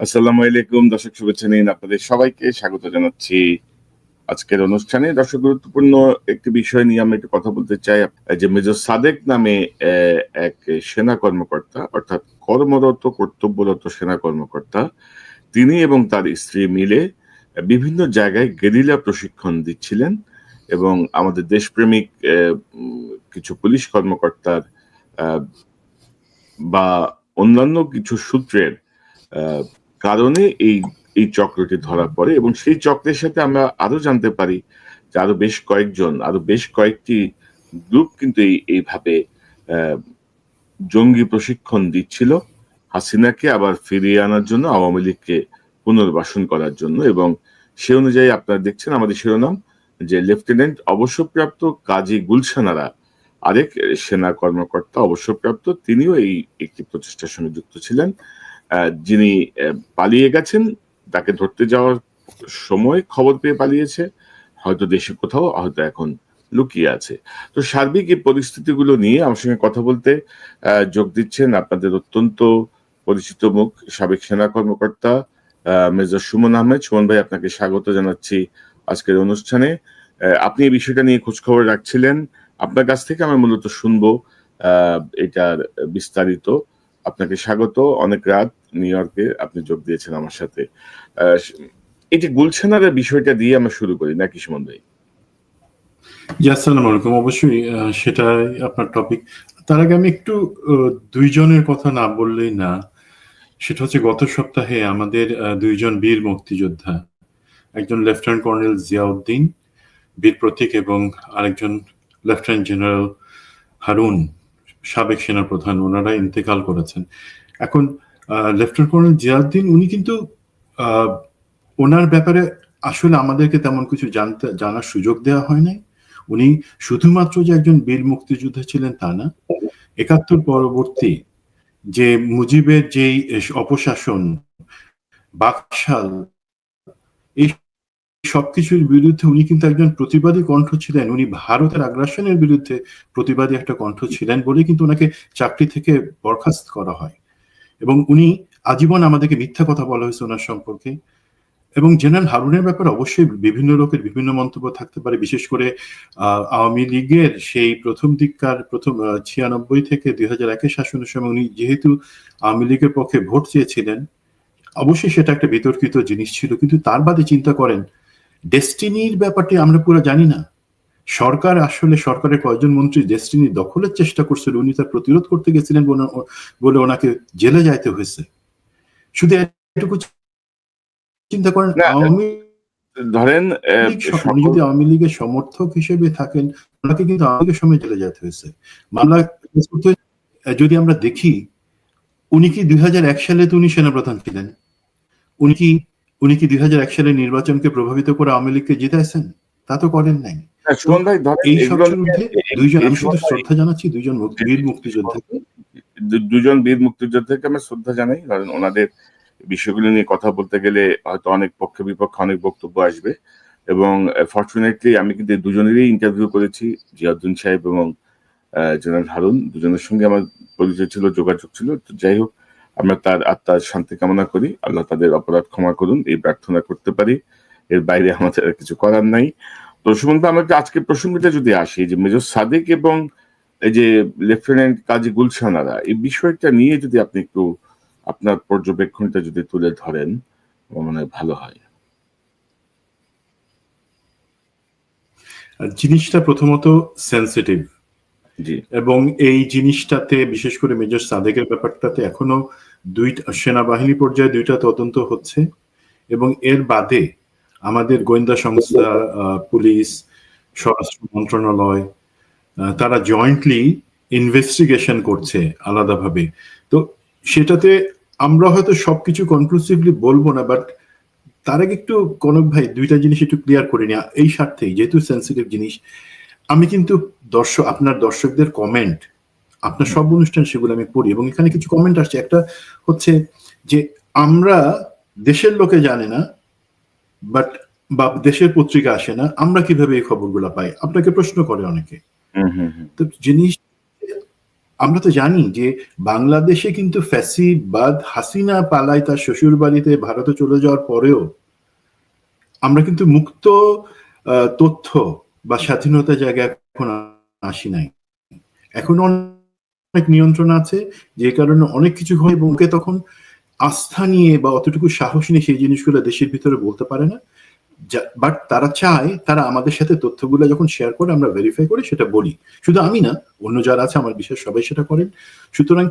আসসালামু আলাইকুম দর্শক, শুভেচ্ছা নিন, আপনাদের সবাইকে স্বাগত জানাচ্ছি আজকের অনুষ্ঠানে। দর্শক, গুরুত্বপূর্ণ একটি বিষয় নিয়ে আমরা একটু কথা বলতে চাই। যে মেজর সাদেক নামে এক সেনা কর্মকর্তা, অর্থাৎ কর্মরত কর্তব্যরত সেনা কর্মকর্তা, তিনি এবং তার স্ত্রী মিলে বিভিন্ন জায়গায় গেরিলা প্রশিক্ষণ দিচ্ছিলেন এবং আমাদের দেশপ্রেমিক কিছু পুলিশ কর্মকর্তার বা অন্যান্য কিছু সূত্রের কারণে এই চক্রটি ধরা পড়ে এবং সেই চক্রের সাথে আমরা আরো জানতে পারি যে আরো বেশ কয়েকটি গ্রুপ কিন্তু এইভাবে জঙ্গি প্রশিক্ষণ দিচ্ছিল হাসিনাকে আবার ফিরিয়ে আনার জন্য, আওয়ামী লীগকে পুনর্বাসন করার জন্য। এবং সে অনুযায়ী আপনারা দেখছেন আমাদের শিরোনাম যে লেফটেন্যান্ট অবসরপ্রাপ্ত কাজী গুলশান আরা, আরেক সেনা কর্মকর্তা অবসরপ্রাপ্ত, তিনিও এই একটি প্রচেষ্টার সঙ্গে যুক্ত ছিলেন। যিনি পালিয়ে গেছেন, তাকে ধরতে যাওয়ার সময় খবর পেয়ে পালিয়েছে, হয়তো দেশে কোথাও, হয়তো এখন লুকিয়ে আছে। তো সার্বিক এই পরিস্থিতিগুলো নিয়ে আমার সঙ্গে কথা বলতে যোগ দিচ্ছেন আপনাদের অত্যন্ত পরিচিত মুখ, সাবেক সেনা কর্মকর্তা মেজর সুমন আহমেদ। সুমন ভাই, আপনাকে স্বাগত জানাচ্ছি আজকের অনুষ্ঠানে। আপনি এই বিষয়টা নিয়ে খোঁজখবর রাখছিলেন, আপনার কাছ থেকে আমরা মূলত শুনবো এটার বিস্তারিত। আপনাকে স্বাগত। অনেক রাত নিউ ইয়র্কে আপনি যোগ দিয়েছেন আমার সাথে। এই যে গুলশানের বিষয়টা দিয়ে আমরা শুরু করি নাকি সুমন ভাই? আসসালামু আলাইকুম। অবশ্যই সেটাই আপনার টপিক। তার আগে আমি একটু দুইজনের কথা না বললেই না। সেটা হচ্ছে গত সপ্তাহে আমাদের দুইজন বীর মুক্তিযোদ্ধা, একজন লেফটেন্যান্ট কর্নেল জিয়াউদ্দিন বীর প্রতীক এবং আরেকজন লেফটেন্যান্ট জেনারেল হারুন, সাবেক সেনাপ্রধান, ওনারা ইন্তেকাল করেছেন। এখন লেফটেন্যান্ট কর্নেল জিয়াউদ্দিন উনি কিন্তু ওনার ব্যাপারে আসলে আমাদেরকে তেমন কিছু জানার সুযোগ দেওয়া হয় নাই। উনি শুধুমাত্র যে একজন বীর মুক্তিযোদ্ধা ছিলেন তা না, ৭১ পরবর্তী যে মুজিবের যেই অপশাসন, বাকশাল, এই সবকিছুর বিরুদ্ধে উনি কিন্তু একজন প্রতিবাদী কণ্ঠ ছিলেন। উনি ভারতের আগ্রাসনের বিরুদ্ধে প্রতিবাদী একটা কণ্ঠ ছিলেন বলে কিন্তু ওনাকে চাকরি থেকে বরখাস্ত করা হয় এবং উনি আজীবন আমাদেরকে মিথ্যা কথা বলা হয়েছে ওনার সম্পর্কে। এবং জেনারেল হারুনের ব্যাপারে অবশ্যই বিভিন্ন লোকের বিভিন্ন মন্তব্য থাকতে পারে, বিশেষ করে আওয়ামী লীগের সেই প্রথম ৯৬ থেকে ২০০১ শাসনের সময় উনি যেহেতু আওয়ামী লীগের পক্ষে ভোট চেয়েছিলেন, অবশ্যই সেটা একটা বিতর্কিত জিনিস ছিল। কিন্তু তার বাদে চিন্তা করেন, ডেস্টিনির ব্যাপারটি আমরা পুরো জানি না। সরকারের কয়েকজন মন্ত্রী ডেস্টিনি দখলের চেষ্টা করছিল, উনি তার প্রতিরোধ করতে গেছিলেন বলে ওনাকে জেলে যাইতে হয়েছে। শুধু এটুকু চিন্তা করেন, ধরেন উনি যদি আওয়ামী লীগের সমর্থক হিসেবে থাকেন, ওনাকে কিন্তু আওয়ামী লীগের সময় জেলে যেতে হয়েছে। মামলা যদি আমরা দেখি, উনি কি ২০০১ সালে তো উনি সেনাপ্রধান ছিলেন, উনি কি ২০০১ সালে নির্বাচনকে প্রভাবিত করে আওয়ামী লীগকে জিতাইছেন? তা তো করেন নাই। এই সবকিছুর মধ্যে আমি শুধু শ্রদ্ধা জানাচ্ছি দুইজন বীর মুক্তিযোদ্ধাকে। দুজন বীর মুক্তিযোদ্ধাকে আমরা শ্রদ্ধা জানাই, কারণ ওনাদের বিষয়গুলো নিয়ে কথা বলতে গেলে হয়তো অনেক পক্ষে বিপক্ষে অনেক বক্তব্য আসবে। এবং ফরচুনেটলি আমি কিন্তু দুজনেরই ইন্টারভিউ করেছি, জিয়াউদ্দিন সাহেব এবং জেনারেল হারুন, দুজনের সঙ্গে আমার পরিচয় ছিল, যোগাযোগ ছিল। তো যাই হোক, আমরা তার আত্মার শান্তি কামনা করি, আল্লাহ তাদের অপরাধ ক্ষমা করুন, এই প্রার্থনা করতে পারি। এর বাইরে আমাদের কিছু করার নাই। তো সুমন ভাই, আমরা আজকে প্রসঙ্গটা যদি আসি, যে মেজর সাদেক এবং এই যে লেফটেন্যান্ট কাজী গুলশান আরা, এই বিষয়টা নিয়ে যদি আপনি একটু আপনার পর্যবেক্ষণটা যদি তুলে ধরেন, মনে হয় ভালো হয়। জিনিসটা প্রথমত সেন্সিটিভ, এবং এই জিনিসটাতে বিশেষ করে মেজর সাদেকের ব্যাপারটাতে এখনো সেনাবাহিনী পর্যায়ে ২টা তদন্ত হচ্ছে এবং এর বাদে আমাদের গোয়েন্দা সংস্থা, পুলিশ, স্বরাষ্ট্র মন্ত্রণালয়, তারা জয়েন্টলি ইনভেস্টিগেশন করছে আলাদাভাবে। তো সেটাতে আমরা হয়তো সবকিছু কনক্লুসিভলি বলবো না, বাট তার আগে একটু কনক ভাই দুইটা জিনিস একটু ক্লিয়ার করে নিই এই স্বার্থেই, যেহেতু সেন্সিটিভ জিনিস। আমি কিন্তু আপনার দর্শকদের কমেন্ট, আপনার সব অনুষ্ঠান সেগুলো আমি পড়ি এবং এখানে কিছু কমেন্ট আসছে। একটা হচ্ছে যে আমরা দেশের লোকে জানে না, বাট বা দেশের পত্রিকা আসে না, আমরা কিভাবে এই খবরগুলো পাই, আপনাকে প্রশ্ন করে অনেকে। তো জিনিস আমরা তো জানি যে বাংলাদেশে কিন্তু ফ্যাসিবাদ হাসিনা পালায় তার শ্বশুর বাড়িতে ভারতে চলে যাওয়ার পরেও আমরা কিন্তু মুক্ত তথ্য বা স্বাধীনতা জায়গায় এখন আসি নাই। এখন অনেক নিয়ন্ত্রণ আছে, যে কারণে অনেক কিছু হয় এবং ওকে তখন আস্থা নিয়ে বা অতটুকু সাহস নিয়ে সেই জিনিসগুলো দেশের ভিতরে বলতে পারে না। বাট তারা চায় তারা আমাদের সাথে তথ্যগুলো যখন শেয়ার করে আমরা ভেরিফাই করি, সেটা বলি। শুধু আমি না, অন্য যারা আছে আমার বিশ্বাস সবাই সেটা করেন। সুতরাং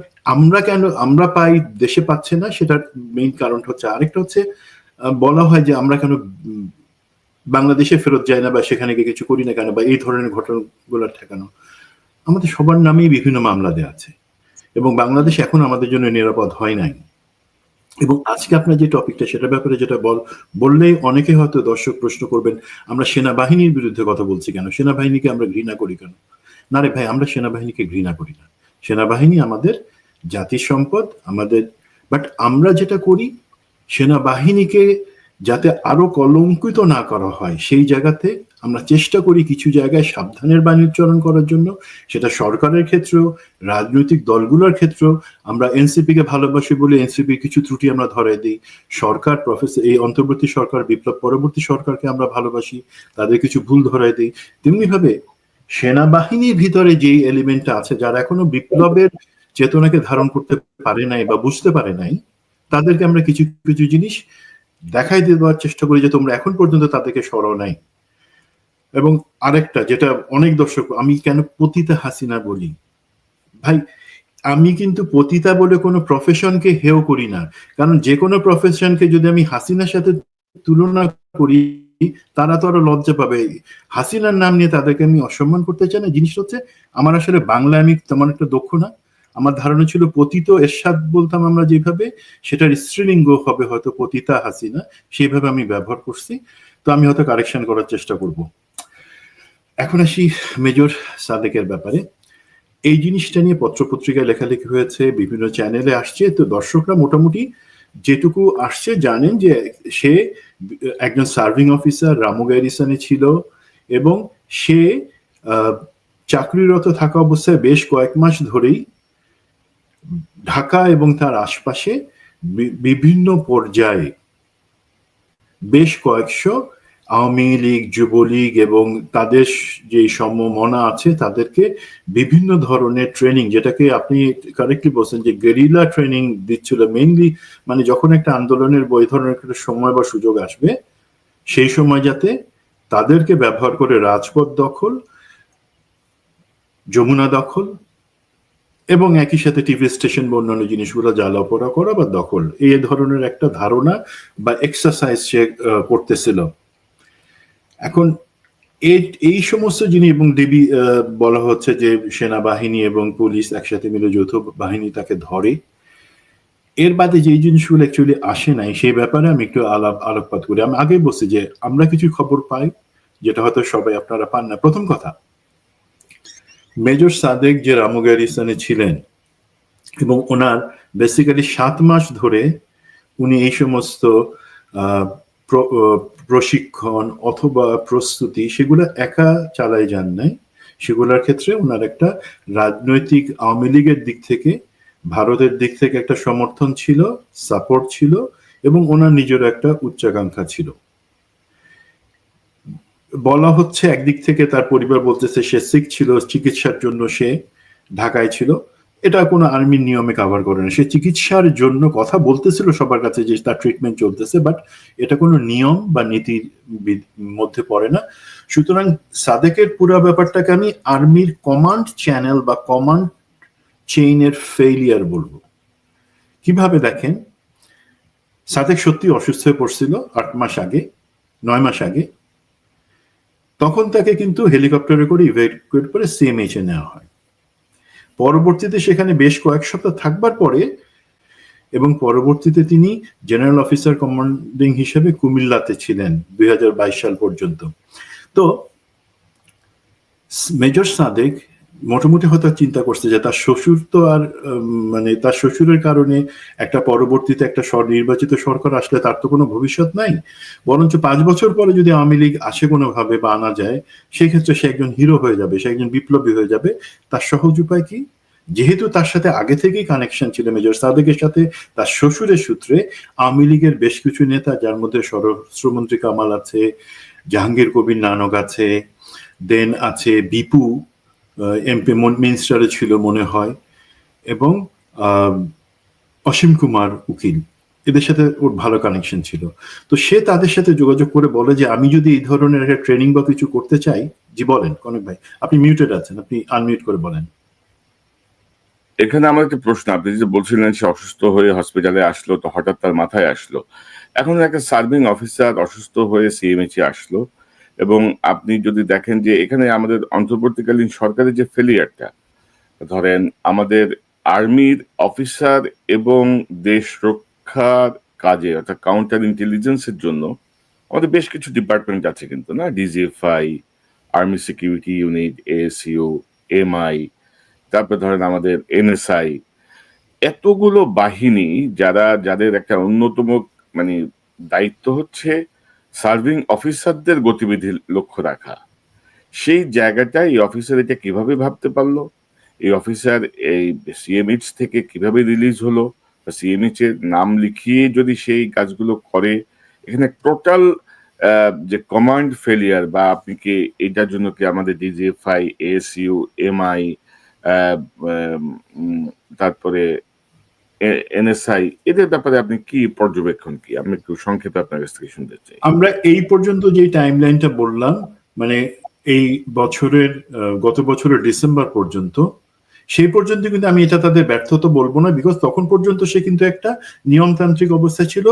আমরা পাই, দেশে পাচ্ছে না, সেটার মেইন কারণ হচ্ছে, আরেকটা হচ্ছে বলা হয় যে আমরা কেন বাংলাদেশে ফেরত যায় না বা সেখানে গিয়ে কিছু করি না কেন, বা এই ধরনের ঘটনাগুলো ঠেকানো। আমাদের সবার নামেই বিভিন্ন মামলা দেওয়া আছে এবং বাংলাদেশ এখন আমাদের জন্য নিরাপদ হয় নাই। এবং আজকে আপনার যে টপিকটা, সেটার ব্যাপারে যেটা বললেই অনেকে হয়তো দর্শক প্রশ্ন করবেন, আমরা সেনাবাহিনীর বিরুদ্ধে কথা বলছি কেন, সেনাবাহিনীকে আমরা ঘৃণা করি কেন? না রে ভাই, আমরা সেনাবাহিনীকে ঘৃণা করি না। সেনাবাহিনী আমাদের জাতির সম্পদ, আমাদের। বাট আমরা যেটা করি, সেনাবাহিনীকে যাতে আরো কলঙ্কিত না করা হয়, সেই জায়গাতে আমরা চেষ্টা করি কিছু জায়গায় সাবধানের বাণী উচ্চারণ করার জন্য। সেটা সরকারের ক্ষেত্রেও, রাজনৈতিক দলগুলোর ক্ষেত্রেও। আমরা এনসিপি কে ভালোবাসি বলে এনসিপির কিছু ত্রুটি আমরা ধরে দিই। সরকার, এই অন্তর্বর্তী সরকার, বিপ্লব পরবর্তী সরকারকে আমরা ভালোবাসি, তাদের কিছু ভুল ধরাই দিই। তেমনি ভাবে সেনাবাহিনীর ভিতরে যেই এলিমেন্টটা আছে, যারা এখনো বিপ্লবের চেতনাকে ধারণ করতে পারে নাই বা বুঝতে পারে নাই, তাদেরকে আমরা কিছু কিছু জিনিস দেখাই দেওয়ার চেষ্টা করি যে তোমরা এখন পর্যন্ত তাদেরকে সরাও নাই। এবং আরেকটা যেটা অনেক দর্শক, আমি কেন পতিতা হাসিনা বলি, ভাই আমি কিন্তু পতিতা বলে কোনো প্রফেশনকে হেয় করি না। কারণ যে কোনো প্রফেশনকে যদি আমি হাসিনার সাথে তুলনা করি, তারা তো আরো লজ্জা পাবে। হাসিনার নাম নিয়ে তাদেরকে আমি অসম্মান করতে চাই না। জিনিসটা হচ্ছে, আমার আসলে বাংলায় আমি তেমন একটা দক্ষ না। আমার ধারণা ছিল পতিত এরশাদ বলতাম আমরা যেভাবে, সেটার স্ত্রীলিঙ্গ হবে হয়তো পতিতা হাসিনা, সেইভাবে আমি ব্যবহার করছি। তো আমি হয়তো কারেকশন করার চেষ্টা করব। এখন আসি মেজর সাদেকের ব্যাপারে। এই জিনিসটা নিয়ে পত্রপত্রিকায় লেখালেখি হয়েছে, বিভিন্ন চ্যানেলে আসছে। তো দর্শকরা মোটামুটি যেটুকু আসছে জানেন যে সে একজন সার্ভিং অফিসার রামুগাইরিসানে ছিল এবং সে চাকরিরত থাকা অবস্থায় বেশ কয়েক মাস ধরেই ঢাকা এবং তার আশপাশে বিভিন্ন পর্যায়ে বেশ কয়েকশো আওয়ামী লীগ, যুবলীগ এবং তাদের যে সমমনা আছে, তাদেরকে বিভিন্ন ধরনের ট্রেনিং, যেটাকে আপনি কারেক্টলি বলছেন যে গেরিলা ট্রেনিং দিচ্ছিল মেইনলি। মানে যখন একটা আন্দোলনের ওই ধরনের একটা সময় বা সুযোগ আসবে, সেই সময় যাতে তাদেরকে ব্যবহার করে রাজপথ দখল, যমুনা দখল এবং একই সাথে টিভি স্টেশন বা অন্যান্য জিনিসগুলো জ্বালাপোড়া করা বা দখল, এই ধরনের একটা ধারণা বা এক্সারসাইজ সে করতেছিল। এখন এই সমস্ত জিনিস এবং ডিবি বলা হচ্ছে যে সেনাবাহিনী এবং পুলিশ একসাথে মিলে যৌথ বাহিনী তাকে ধরে। এর বাদে যে জিনিসগুলো অ্যাকচুয়ালি আসে নাই, সেই ব্যাপারে আমি একটু আলোকপাত করি। আমি আগে বলছি যে আমরা কিছু খবর পাই যেটা হয়তো সবাই আপনারা পান না। প্রথম কথা, মেজর সাদেক যে রামুগাইরিস্তানে ছিলেন এবং ওনার বেসিক্যালি 7 মাস ধরে উনি এই সমস্ত প্রশিক্ষণ অথবা প্রস্তুতি, সেগুলো একা চালাই যান নাই। সেগুলোর ক্ষেত্রে ওনার একটা রাজনৈতিক আওয়ামী লীগের দিক থেকে, ভারতের দিক থেকে একটা সমর্থন ছিল, সাপোর্ট ছিল এবং ওনার নিজের একটা উচ্চাকাঙ্ক্ষা ছিল। বলা হচ্ছে একদিক থেকে তার পরিবার বলতেছে সে সিক ছিল, চিকিৎসার জন্য সে ঢাকায় ছিল। এটা কোনো আর্মির নিয়মে কভার করে না। সে চিকিৎসার জন্য কথা বলতেছিল সবার কাছে যে তার ট্রিটমেন্ট চলতেছে, বাট এটা কোনো নিয়ম বা নীতির মধ্যে পড়ে না। সুতরাং সাদেকের পুরো ব্যাপারটাকে আমি আর্মির কমান্ড চ্যানেল বা কমান্ড চেইনের ফেইলিয়ার বলবো। কিভাবে দেখেন, সাদেক সত্যি অসুস্থ হয়ে পড়ছিল 8 মাস আগে, 9 মাস আগে। তখন তাকে কিন্তু হেলিকপ্টারে করে ইভ্যাকুয়েট করে সিএমএইচে নেওয়া হয়। পরবর্তীতে সেখানে বেশ কয়েক সপ্তাহ থাকবার পরে এবং পরবর্তীতে তিনি জেনারেল অফিসার কমান্ডিং হিসেবে কুমিল্লাতে ছিলেন 2022 সাল পর্যন্ত। তো মেজর সাদেক মোটামুটি হয়তো চিন্তা করছে যে তার শ্বশুর তো আর মানে তার শ্বশুরের কারণে একটা পরবর্তীতে একটা নির্বাচিত সরকার আসলে তার তো কোনো ভবিষ্যৎ নাই, বরঞ্চ 5 বছর পরে যদি আওয়ামী লীগ আসে কোনোভাবে বা আনা যায়, সেই ক্ষেত্রে সে একজন হিরো হয়ে যাবে, সে একজন বিপ্লবী হয়ে যাবে। তার সহজ উপায় কি? যেহেতু তার সাথে আগে থেকেই কানেকশন ছিল মেজর সাদেকের সাথে, তার শ্বশুরের সূত্রে আওয়ামী লীগের বেশ কিছু নেতা, যার মধ্যে স্বরাষ্ট্রমন্ত্রী কামাল আছে, জাহাঙ্গীর কবির নানক আছে, দেন আছে বিপু, এমপি মিনিস্টারে ছিল মনে হয়, এবং অসীম কুমার উকিল, এদের সাথে ওর ভালো কানেকশন ছিল। তো সে তাদের সাথে যোগাযোগ করে বলে যে আমি যদি এই ধরনের একটা ট্রেনিং বা কিছু করতে চাই। জি বলেন কনক ভাই, আপনি মিউটেড আছেন, আপনি আনমিউট করে বলেন। এখানে আমার একটা প্রশ্ন, আপনি যে বলছিলেন সে অসুস্থ হয়ে হসপিটালে আসলো, তো হঠাৎ তার মাথায় আসলো। এখন একটা সার্ভিং অফিসার অসুস্থ হয়ে সিএমএইচে আসলো, এবং আপনি যদি দেখেন যে এখানে আমাদের অন্তর্বর্তীকালীন সরকারের যে ফেলিয়ারটা, ধরেন আমাদের আর্মির অফিসার এবং দেশ রক্ষার কাজে অর্থাৎ কাউন্টার ইন্টেলিজেন্সের জন্য আমাদের বেশ কিছু ডিপার্টমেন্ট আছে কিন্তু, না? DGFI, army security unit, ASU, MI, তারপরে ধরেন আমাদের এনএসআই, এতগুলো বাহিনী যাদের একটা অন্যতম মানে দায়িত্ব হচ্ছে সার্ভিং অফিসারদের গতিবিধি লক্ষ্য রাখা। সেই জায়গাটায় এই অফিসার এটা কিভাবে ভাবতে পারলো? এই অফিসার এই সিএমএইচ থেকে কিভাবে রিলিজ হলো? সিএমএইচ এর নাম লিখিয়ে যদি সেই কাজগুলো করে, এখানে টোটাল যে কমান্ড ফেলিয়ার, বা আপনি কি এটার জন্য কি আমাদের ডিজিএফআই, এএসইউ, এমআই, তারপরে এনএসআই, এদের ব্যাপারে আপনি কি পর্যবেক্ষণ, কি আমি একটু সংক্ষেপে আপনার কাছ থেকে শুনতে চাই। আমরা এই পর্যন্ত যে টাইমলাইনটা বললাম, মানে এই বছরের গত বছরের ডিসেম্বর পর্যন্ত, সেই পর্যন্ত কিন্তু আমি এটা তাদের ব্যর্থতা বলবো না, বিকজ তখন পর্যন্ত সে কিন্তু একটা নিয়মতান্ত্রিক অবস্থা ছিল।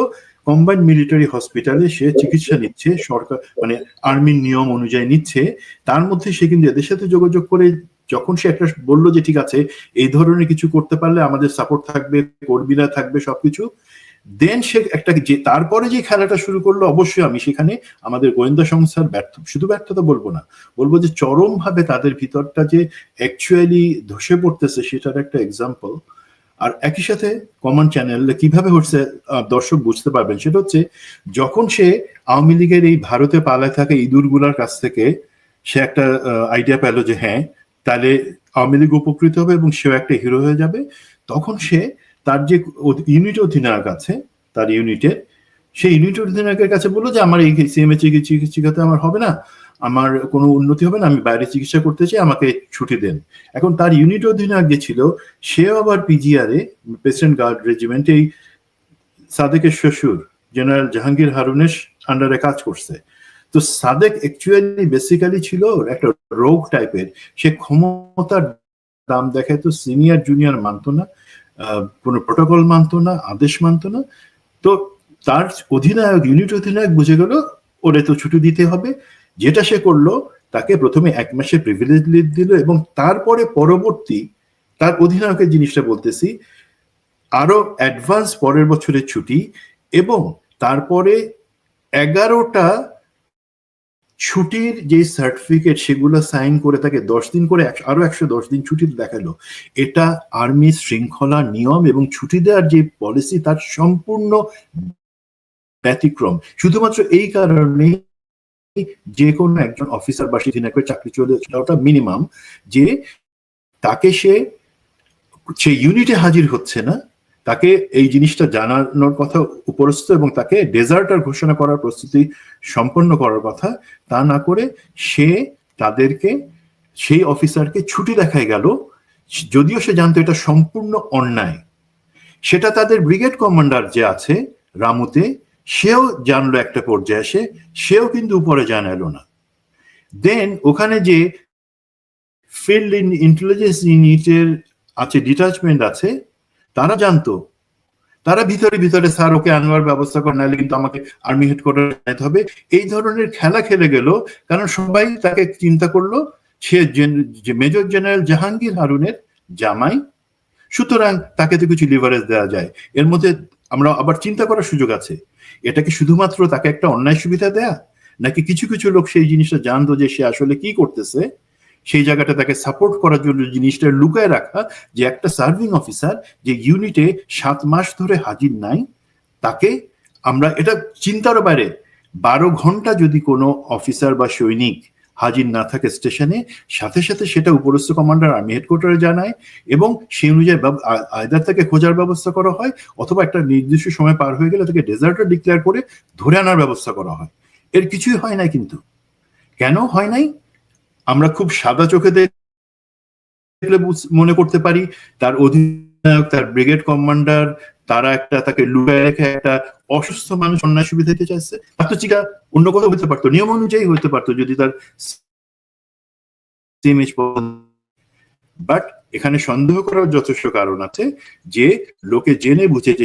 কম্বাইন্ড মিলিটারি হসপিটালে সে চিকিৎসা নিচ্ছে, সরকার মানে আর্মির নিয়ম অনুযায়ী নিচ্ছে। তার মধ্যে সে কিন্তু এদের সাথে যোগাযোগ করে যখন সে একটা বললো যে ঠিক আছে এই ধরনের কিছু করতে পারলে আমাদের সাপোর্ট থাকবে, কর্মীরা থাকবে, সবকিছু, দেন সে একটা যে তারপরে যে খেলাটা শুরু করলো, অবশ্যই আমি সেখানে আমাদের গোয়েন্দা সংস্থার শুধু ব্যর্থতা বলবো না, বলবো যে চরম ভাবে তাদের ভিতরটা যে অ্যাকচুয়ালি ধসে পড়তেছে সেটার একটা এক্সাম্পল। আর একই সাথে কমন চ্যানেল কিভাবে হচ্ছে দর্শক বুঝতে পারবেন, সেটা হচ্ছে যখন সে আওয়ামী লীগের এই ভারতে পালায় থাকা ইঁদুরগুলার কাছ থেকে সে একটা আইডিয়া পেলো যে হ্যাঁ তাহলে আওয়ামী লীগ উপকৃত হবে এবং সেও একটা হিরো হয়ে যাবে, তখন সে তার যে ইউনিট অধিনায়ক আছে তার ইউনিটের, সেই ইউনিট অধিনায়কের কাছে বললো যে আমার এই সিএমএইচ চিকিৎসাতে আমার হবে না, আমার কোনো উন্নতি হবে না, আমি বাইরে চিকিৎসা করতে চাই, আমাকে ছুটি দেন। এখন তার ইউনিট অধিনায়ক যে ছিল সেও আবার পিজিআরে, প্রেসিডেন্ট গার্ড রেজিমেন্ট, এই সাদেকের শ্বশুর জেনারেল জাহাঙ্গীর হারুনের আন্ডারে কাজ করছে। তো সাদেক অ্যাকচুয়ালি বেসিক্যালি ছিল একটা রোগ টাইপের, সে ক্ষমতার দাম দেখায়, তো সিনিয়র জুনিয়র মানতো না, কোনো প্রোটোকল মানতো না, আদেশ মানতো না। তো তার অধিনায়ক, ইউনিট অধিনায়ক বুঝে গেল ওরে তো ছুটি দিতে হবে। যেটা সে করলো, তাকে প্রথমে 1 মাসের প্রিভিলেজ লিভ দিল, এবং তারপরে পরবর্তী তার অধিনায়কের জিনিসটা বলতেছি, আরো অ্যাডভান্স পরের বছরের ছুটি, এবং তারপরে 11টা ছুটির যে সার্টিফিকেট সেগুলো সাইন করে তাকে 10 দিন করে আরো 110 দিন ছুটি দেখালো। এটা আর্মি শৃঙ্খলা নিয়ম এবং ছুটি দেওয়ার যে পলিসি তার সম্পূর্ণ ব্যতিক্রম। শুধুমাত্র এই কারণে যে কোনো একজন অফিসার বা সেদিনের চাকরি চলে যাওয়াটা মিনিমাম, যে তাকে সে ইউনিটে হাজির হচ্ছে না, তাকে এই জিনিসটা জানানোর কথা উপরস্থ, এবং তাকে ডেজার্টার ঘোষণা করার প্রস্তুতি সম্পন্ন করার কথা, তা না করে সে তাদেরকে, সেই অফিসারকে ছুটি দেখায় গেল, যদিও সে জানতো এটা সম্পূর্ণ অন্যায়। সেটা তাদের ব্রিগেড কমান্ডার যে আছে রামুতে, সেও জানলো একটা পর্যায়ে এসে, সেও কিন্তু উপরে জানালো না। দেন ওখানে যে ফিল্ড ইন্টেলিজেন্স ইউনিটের আছে, ডিটাচমেন্ট আছে, তারা জানতো, তারা ভিতরে ভিতরে স্যার ওকে আনবার ব্যবস্থা করে, নাহলে কিন্তু আমাকে আর্মি হেডকোয়ার্টার যেতে হবে, এই ধরনের খেলা খেলে গেল। কারণ সবাই তাকে চিন্তা করলো সে মেজর জেনারেল জাহাঙ্গীর হারুনের জামাই, সুতরাং তাকে তো কিছু লিভারেজ দেওয়া যায়। এর মধ্যে আমরা আবার চিন্তা করার সুযোগ আছে, এটা কি শুধুমাত্র তাকে একটা অন্যায় সুবিধা দেয়া, নাকি কিছু কিছু লোক সেই জিনিসটা জানতো যে সে আসলে কি করতেছে, সেই জায়গাটা তাকে সাপোর্ট করার জন্য জিনিসটা লুকায় রাখা, যে একটা সার্ভিং অফিসার যে ইউনিটে 7 মাস ধরে হাজির নাই, তাকে আমরা এটা চিন্তার বাইরে, 12 ঘন্টা যদি কোনো অফিসার বা সৈনিক হাজির না থাকে স্টেশনে, সাথে সাথে সেটা উপরস্থ কমান্ডার আর্মি হেডকোয়ার্টারে জানায় এবং সেই অনুযায়ী আইদার তাকে খোঁজার ব্যবস্থা করা হয় অথবা একটা নির্দিষ্ট সময় পার হয়ে গেলে তাকে ডেজার্টার ডিক্লেয়ার করে ধরে আনার ব্যবস্থা করা হয়। এর কিছুই হয় নাই। কিন্তু কেন হয় নাই? আমরা খুব সাদা চোখে দেখলে মনে করতে পারি তার অধিনায়ক, তার ব্রিগেড কমান্ডার, তারা তাকে লুকায় রেখে একটা অসুস্থ মানুষ অন্যায় সুবিধা দিতে চাইছে। তার তো চিকা অন্য কথা হতে পারতো, নিয়ম অনুযায়ী হতে পারতো যদি তার বাট এখানে সন্দেহ করার যথেষ্ট কারণ আছে যে লোকে জেনে বুঝে যে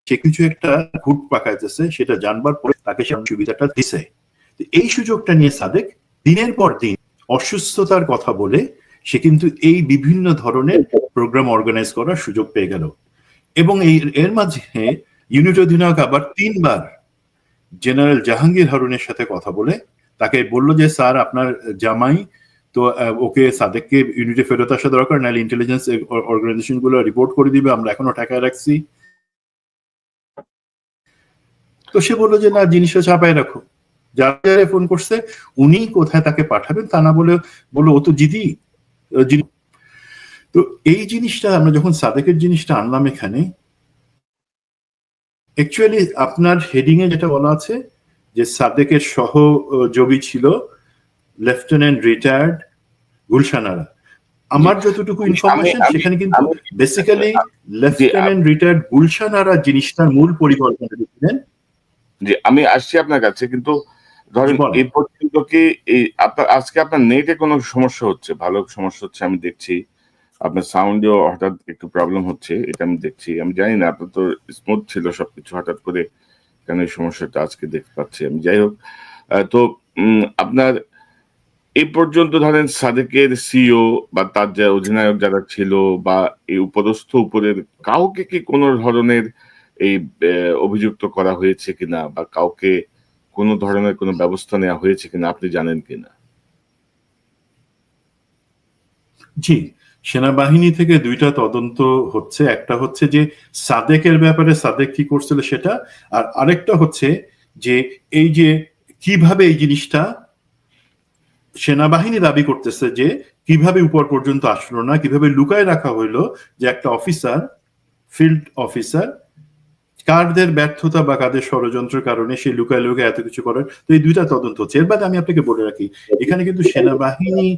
সে কিছু একটা ঘুট পাকাইতেছে, সেটা জানবার পরে তাকে সে সুবিধাটা দিছে। এই সুযোগটা নিয়ে সাদেক দিনের পর দিন অসুস্থতার কথা বলে সে কিন্তু এই বিভিন্ন ধরনের প্রোগ্রাম অর্গানাইজ করার সুযোগ পেয়ে গেল। এবং এর মাঝে ইউনিট অধিনায়ক আবার 3 বার জেনারেল জাহাঙ্গীর হারুনের সাথে কথা বলে তাকে বলল যে স্যার আপনার জামাই তো ওকে সাদেককে ইউনিটে ফেরত আসা দরকার, নাহলে ইন্টেলিজেন্স অর্গানাইজেশন গুলো রিপোর্ট করে দিবে, আমরা এখনো টাকায় রাখছি। তো সে বললো যে না, জিনিসটা চাপায় রাখো। যারা ফোন করছে উনি কোথায় তাকে পাঠাবেন তা না বলে বললো ও তো জিদি। তো এই জিনিসটা আমরা যখন সাদেকের জিনিসটা আনলাম এখানে, অ্যাকচুয়ালি আপনার হেডিং এ যেটা বলা আছে যে সাদেকের সহযোগী ছিল লেফটেন্যান্ট রিটায়ার্ড গুলশান আরা। আমার যতটুকু ইনফরমেশন সেখানে কিন্তু বেসিক্যালি লেফটেন্যান্ট রিটায়ার্ড গুলশান আরা জিনিসটার মূল পরিকল্পনা দিচ্ছিলেন। জি, আমি আসছি আপনার কাছে, কিন্তু ধরেন এই পর্যন্ত কি এই আজকে আপনার নেটে কোনো সমস্যা হচ্ছে? ভালো সমস্যা হচ্ছে আমি দেখছি। আপনার সাউন্ডেও হঠাৎ একটু প্রবলেম হচ্ছে, এটা আমি দেখছি। আমি জানি না, আপনার তো স্মুথ ছিল সবকিছু, হঠাৎ করে কেন এই সমস্যাটা আজকে দেখতে পাচ্ছি আমি। যাই হোক, তো আপনার এই পর্যন্ত ধরেন সাদেকের সিও বা তার যে অধিনায়ক যারা ছিল বা এই উপরস্থ উপরের কাউকে কি কোনো ধরনের এই অভিযুক্ত করা হয়েছে কিনা বা কাউকে কোনো ধরনের কোনো ব্যবস্থা নেওয়া হয়েছে কিনা আপনি জানেন কিনা? জি, সেনাবাহিনী থেকে 2টা তদন্ত হচ্ছে। একটা হচ্ছে যে সাদেকের ব্যাপারে সাদেক কি করছিল সেটা, আর আরেকটা হচ্ছে যে এই যে কিভাবে এই জিনিসটা সেনাবাহিনী দাবি করতেছে যে কিভাবে উপর পর্যন্ত আসলো না, কিভাবে লুকায় রাখা হইলো যে একটা অফিসার, ফিল্ড অফিসার, কারদের ব্যর্থতা বা কাদের ষড়যন্ত্রের কারণে সে লুকায় লুকায় এত কিছু করার। তো এই 2টা তদন্ত হচ্ছে। এর বাদে আমি আপনাকে বলে রাখি, এখানে কিন্তু সেনাবাহিনী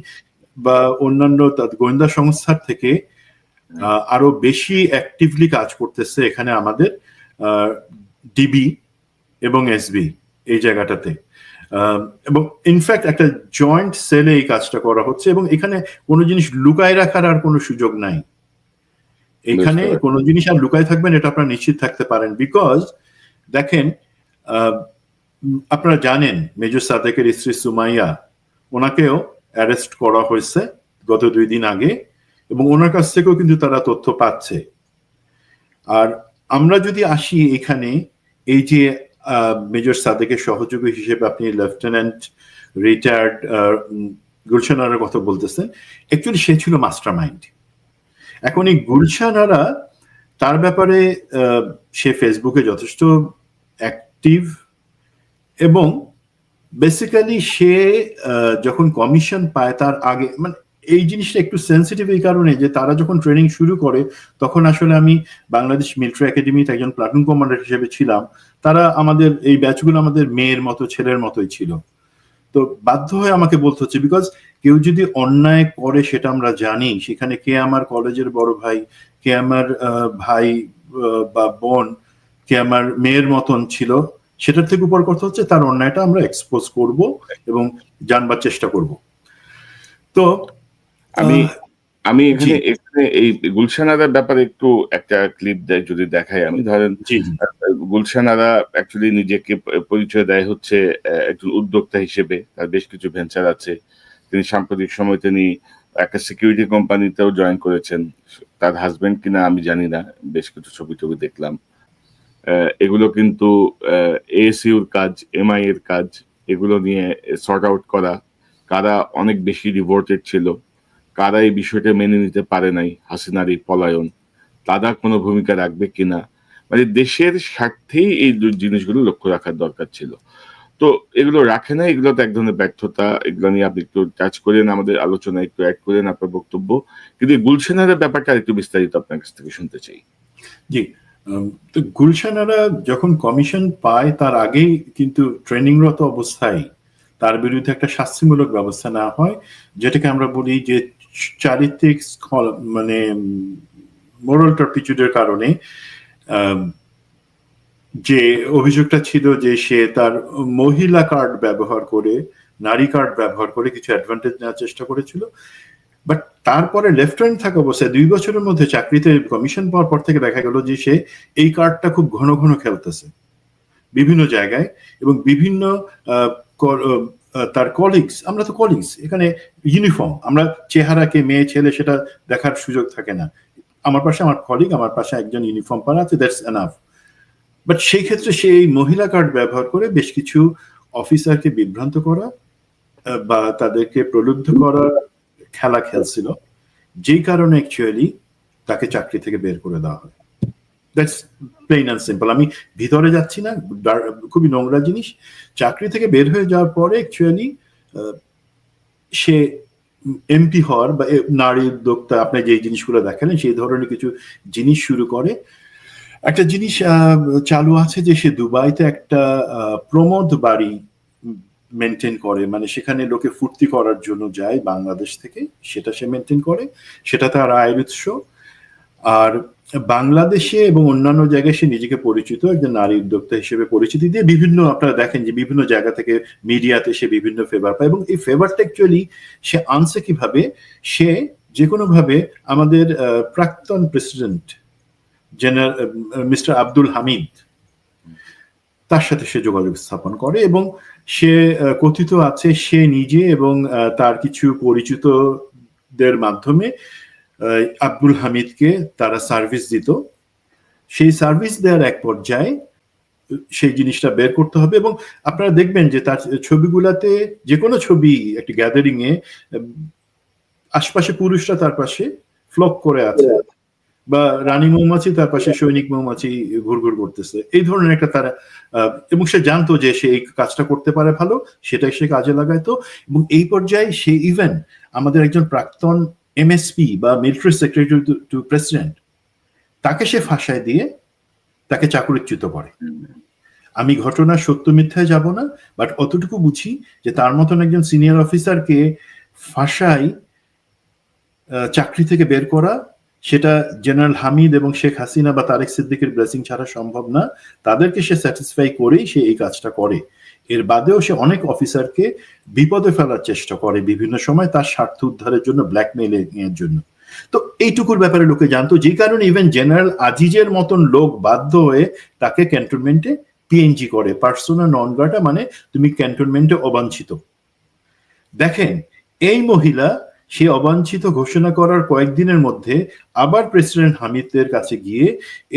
বা অন্যান্য গোয়েন্দা সংস্থার থেকে আরো বেশি অ্যাক্টিভলি কাজ করতেছে এখানে আমাদের ডিবি এবং এসবি এই জায়গাটাতে। এবং ইনফ্যাক্ট একটা জয়েন্ট সেলে এই কাজটা করা হচ্ছে এবং এখানে কোনো জিনিস লুকায় রাখার আর কোনো সুযোগ নাই। এখানে কোনো জিনিস আর লুকায় থাকবেন এটা আপনারা নিশ্চিত থাকতে পারেন। বিকজ দেখেন, আপনারা জানেন মেজর সাদেকের স্ত্রী সুমাইয়া, ওনাকেও অ্যারেস্ট করা হয়েছে গত 2 দিন আগে এবং ওনার কাছ থেকেও কিন্তু তারা তথ্য পাচ্ছে। আর আমরা যদি আসি এখানে, এই যে মেজর সাদেকের সহযোগী হিসেবে আপনি লেফটেন্যান্ট রিটায়ার্ড গুলশান আরার কথা বলতেছেন, অ্যাকচুয়ালি সে ছিল মাস্টার মাইন্ড। এখন এই গুলশান আরা, তার ব্যাপারে সে ফেসবুকে যথেষ্ট অ্যাক্টিভ এবং বেসিক্যালি সে যখন কমিশন পায় তার আগে, মানে এই জিনিসটা একটু সেন্সিটিভ এই কারণে যে তারা যখন ট্রেনিং শুরু করে তখন আসলে আমি বাংলাদেশ মিলিটারি একাডেমিতে একজন প্লাটুন কমান্ডার হিসেবে ছিলাম। তারা আমাদের এই ব্যাচগুলো আমাদের মেয়ের মতো ছেলের মতোই ছিল। তো বাধ্য হয়ে আমাকে বলতে হচ্ছে, বিকজ কেউ যদি অন্যায় করে সেটা আমরা জানি, সেখানে কে আমার কলেজের বড় ভাই, কে আমার ভাই বা বোন, কে আমার মেয়ের মতন ছিল, সেটার থেকে উপর কথা হচ্ছে তার অন্যায়টা আমরা এক্সপোজ করব এবং জানবার চেষ্টা করব। তো আমি এখানে এই গুলশান আরার ব্যাপারে একটু একটা ক্লিপ যদি দেখাই আমি। ধরেন গুলশান আরা অ্যাকচুয়ালি নিজেকে পরিচয় দেয় হচ্ছে একজন উদ্যোক্তা হিসেবে, তার বেশ কিছু ভেঞ্চার আছে। তিনি সাম্প্রতিক সময় তিনি একটা সিকিউরিটি কোম্পানিতেও জয়েন করেছেন। তার হাজবেন্ড কিনা আমি জানি না, বেশ কিছু ছবি টবি দেখলাম। এগুলো কিন্তু এএসইউর কাজ, এমআই এর কাজ, এগুলো নিয়ে সর্ট আউট করা, কারা অনেক বেশি রিভোল্টেড ছিল, কারা এই বিষয়টা মেনে নিতে পারে নাই, হাসিনার এই পলায়ন, তারা কোনো ভূমিকা রাখবে কিনা, মানে দেশের স্বার্থেই এই জিনিসগুলো লক্ষ্য রাখার দরকার ছিল। তো এগুলো রাখে না, এগুলো তো এক ধরনের ব্যর্থতা। এগুলো নিয়ে আপনি একটু টাচ করেন, আমাদের আলোচনায় একটু অ্যাড করেন আপনার বক্তব্য। কিন্তু এই গুলশানের ব্যাপারটা একটু বিস্তারিত আপনার কাছ থেকে শুনতে চাই। জি, তো গুলশানারা যখন কমিশন পায় তার আগেই কিন্তু ট্রেনিংরত অবস্থায় তার বিরুদ্ধে একটা শাস্তিমূলক ব্যবস্থা নেওয়া হয়, যেটাকে আমরা বলি যে চারিত্রিক মানে মোরাল টার্পিচুডের কারণে যে অভিযোগটা ছিল যে সে তার মহিলা কার্ড ব্যবহার করে, নারী কার্ড ব্যবহার করে কিছু অ্যাডভান্টেজ নেওয়ার চেষ্টা করেছিল। বাট তারপরে লেফটেন্যান্ট থাকা অবস্থায় 2 বছরের মধ্যে চাকরিতে কমিশন পাওয়ার পর থেকে দেখা গেল যে সে এই কার্ডটা খুব ঘন ঘন খেলতেছে বিভিন্ন জায়গায়, এবং বিভিন্ন তার কলিগস, আমরা তো কলিগস এখানে, ইউনিফর্ম, আমরা চেহারাকে মেয়ে ছেলে সেটা দেখার সুযোগ থাকে না। আমার পাশে আমার কলিগ, আমার পাশে একজন ইউনিফর্ম পরা আছে, দ্যাটস এনাফ। বাট সেই ক্ষেত্রে সে এই মহিলা কার্ড ব্যবহার করে বেশ কিছু অফিসারকে বিভ্রান্ত করা বা তাদেরকে প্রলুব্ধ করার খেলা খেলছিল, যেই কারণে অ্যাকচুয়ালি তাকে চাকরি থেকে বের করে দেওয়া হয়। That's plain and simple. আমি ভিতরে যাচ্ছি না, খুবই নোংরা জিনিস। চাকরি থেকে বের হয়ে যাওয়ার পরে অ্যাকচুয়ালি সে এমপি হওয়ার বা নারী উদ্যোক্তা, আপনি যে জিনিসগুলো দেখালেন সেই ধরনের কিছু জিনিস শুরু করে। একটা জিনিস চালু আছে যে সে দুবাইতে একটা প্রমোদ বাড়ি মেনটেন করে, মানে সেখানে লোকে ফুর্তি করার জন্য যায় বাংলাদেশ থেকে, সেটা সে মেনটেন করে, সেটা তার আয়ের উৎস। আর বাংলাদেশে এবং অন্যান্য জায়গায় সে নিজেকে পরিচিত একজন নারী উদ্যোক্তা হিসেবে পরিচিতি দিয়ে বিভিন্ন, আপনারা দেখেন যে বিভিন্ন জায়গা থেকে মিডিয়াতে সে বিভিন্ন ফেভার পায়, এবং এই ফেভারটা অ্যাকচুয়ালি সে আনছে কিভাবে, সে যে কোনো ভাবে আমাদের প্রাক্তন president general mister Abdul Hamid, তার সাথে সে যোগাযোগ স্থাপন করে, এবং সে কথিত আছে সে নিজে এবং তার কিছু পরিচিতদের মাধ্যমে আব্দুল হামিদকে তারা সার্ভিস দিত। সেই সার্ভিস দেওয়ার এক পর্যায়ে সেই জিনিসটা বের করতে হবে, এবং আপনারা দেখবেন যে তার ছবিগুলাতে, যে কোনো ছবি একটা গ্যাদারিং এ আশপাশে পুরুষরা তার পাশে ফ্লক করে আছে, বা রানী মৌমাছি তার পাশে সৈনিক মৌমাছি ঘুরঘুর করতেছে, এই ধরনের একটা তারা, এবং সে জানতো যে সে এই কাজটা করতে পারে ভালো, সেটাই সে কাজে লাগাইতো। এবং এই পর্যায়ে সে ইভেন আমাদের একজন প্রাক্তন এমএসপি বা মিলিটারি সেক্রেটারি টু প্রেসিডেন্ট, তাকে সে ফাঁসায় দিয়ে তাকে চাকরিচ্যুত করে। আমি ঘটনা সত্য মিথ্যায় যাব না, বাট অতটুকু বুঝি যে তার মতন একজন সিনিয়র অফিসারকে ফাঁসাই চাকরি থেকে বের করা, সেটা জেনারেল হামিদ এবং শেখ হাসিনা বা তারেক সিদ্দিকের ব্লেসিং ছাড়া সম্ভব না। তাদেরকে সে স্যাটিসফাই করেই সে এই কাজটা করে। এর বাদেও সে অনেক অফিসারকে বিপদে ফেলার চেষ্টা করে বিভিন্ন সময় তার স্বার্থ উদ্ধারের জন্য, ব্ল্যাকমেইলিং এর জন্য। তো এইটুকুর ব্যাপারে লোকে জানতো, যে কারণে ইভেন জেনারেল আজিজের মতন লোক বাধ্য হয়ে তাকে ক্যান্টনমেন্টে পিএনজি করে, পার্সোনা নন গ্রাটা, মানে তুমি ক্যান্টনমেন্টে অবাঞ্ছিত। দেখেন এই মহিলা সে অবাঞ্ছিত ঘোষণা করার কয়েকদিনের মধ্যে আবার প্রেসিডেন্ট হামিদের কাছে গিয়ে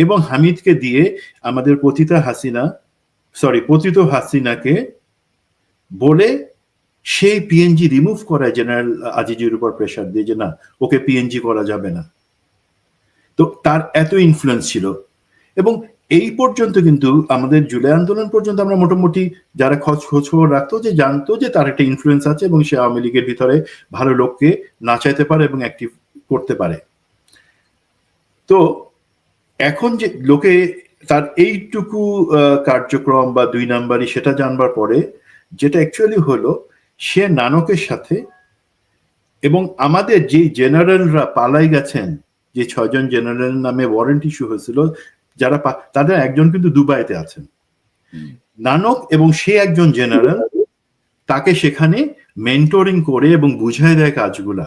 এবং হামিদকে দিয়ে আমাদের পতিত হাসিনাকে বলে সেই পিএনজি রিমুভ করায় জেনারেল আজিজের উপর প্রেশার দিয়ে, যে না, ওকে পিএনজি করা যাবে না। তো তার এত ইনফ্লুয়েন্স ছিল। এবং এই পর্যন্ত কিন্তু আমাদের জুলাই আন্দোলন পর্যন্ত আমরা মোটামুটি যারা খোঁজ খবর রাখতো, যে জানতো যে তার একটা ইনফ্লুয়েন্স আছে এবং সে আওয়ামী লীগের ভিতরে ভালো লোককে নাচাইতে পারে এবং অ্যাক্টিভ করতে পারে। তো এখন যে লোকে তার এইটুকু কার্যক্রম বা 2 নাম্বারই, সেটা জানবার পরে যেটা অ্যাকচুয়ালি হলো, সে নানকের সাথে এবং আমাদের যে জেনারেলরা পালাই গেছেন, যে 6 জন জেনারেল নামে ওয়ারেন্ট ইস্যু হয়েছিল, যারা তাদের একজন কিন্তু দুবাইতে আছেন, নানক এবং সে একজন জেনারেল, তাকে সেখানে মেন্টরিং করে এবং বুঝাই দেয় কাজগুলা।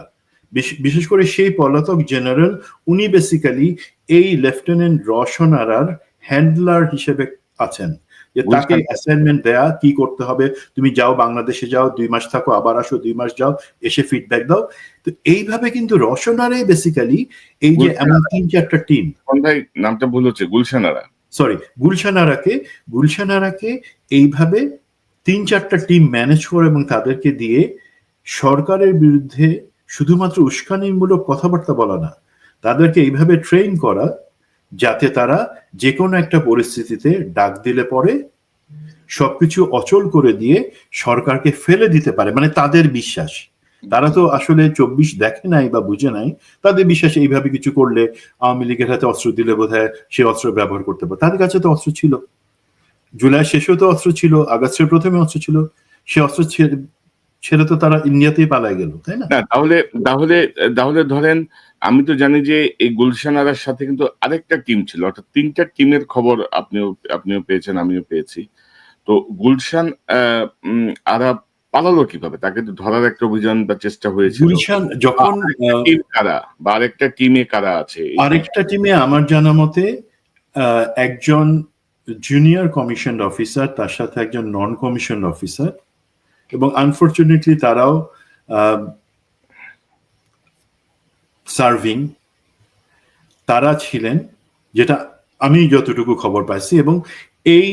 বিশেষ করে সেই পলাতক জেনারেল, উনি বেসিক্যালি এই লেফটেন্যান্ট রওশন আরার হ্যান্ডলার হিসেবে আছেন, যে তাকে অ্যাসাইনমেন্ট দেয়া কি করতে হবে, তুমি যাও বাংলাদেশে যাও, 2 মাস থাকো, আবার আসো, 2 মাস যাও, এসে ফিডব্যাক দাও। তো এইভাবে কিন্তু রওশনারে বেসিক্যালি এই যে এমন 3-4টা টিম, নামটা ভুল হচ্ছে, গুলশানারাকে এইভাবে 3-4টা টিম ম্যানেজ করে এবং তাদেরকে দিয়ে সরকারের বিরুদ্ধে শুধুমাত্র উস্কানিমূলক কথাবার্তা বলা না, তাদেরকে এইভাবে ট্রেন করা যাতে তারা যে কোনো একটা পরিস্থিতিতে ডাক দিলে পরে সবকিছু অচল করে দিয়ে সরকারকে ফেলে দিতে পারে, মানে তাদের বিশ্বাস। তারা তো আসলে 24 দেখে নাই বা বুঝে নাই, তাদের বিশ্বাস এইভাবে কিছু করলে আওয়ামী লীগের হাতে অস্ত্র দিলে বোধহয় সে অস্ত্র ব্যবহার করতে পারে। তাদের কাছে তো অস্ত্র ছিল, জুলাই শেষেও তো অস্ত্র ছিল, আগস্টের প্রথমে অস্ত্র ছিল, সে অস্ত্র ছেড়ে তো তারা ইন্ডিয়াতেই পালায় গেল, তাই না? না, তাহলে তাহলে তাহলে ধরেন, আমি তো জানি যে এই গুলশান আরার সাথে কিন্তু আরেকটা টিম ছিল, অর্থাৎ 3টা টিমের খবর আপনিও পেয়েছেন, আমিও পেয়েছি। তো গুলশান আরা পালালো কিভাবে? তাকে তো ধরার একটা অভিযান বা চেষ্টা হয়েছিল। গুলশান যখন টিম কারা বা আরেকটা টিমে কারা আছে? আরেকটা টিমে আমার জানা মতে একজন জুনিয়র কমিশন অফিসার, তার সাথে একজন নন কমিশন অফিসার, এবং আনফরচুনেটলি তারাও সার্ভিং তারা ছিলেন, যেটা আমি যতটুকু খবর পাইছি। এবং এই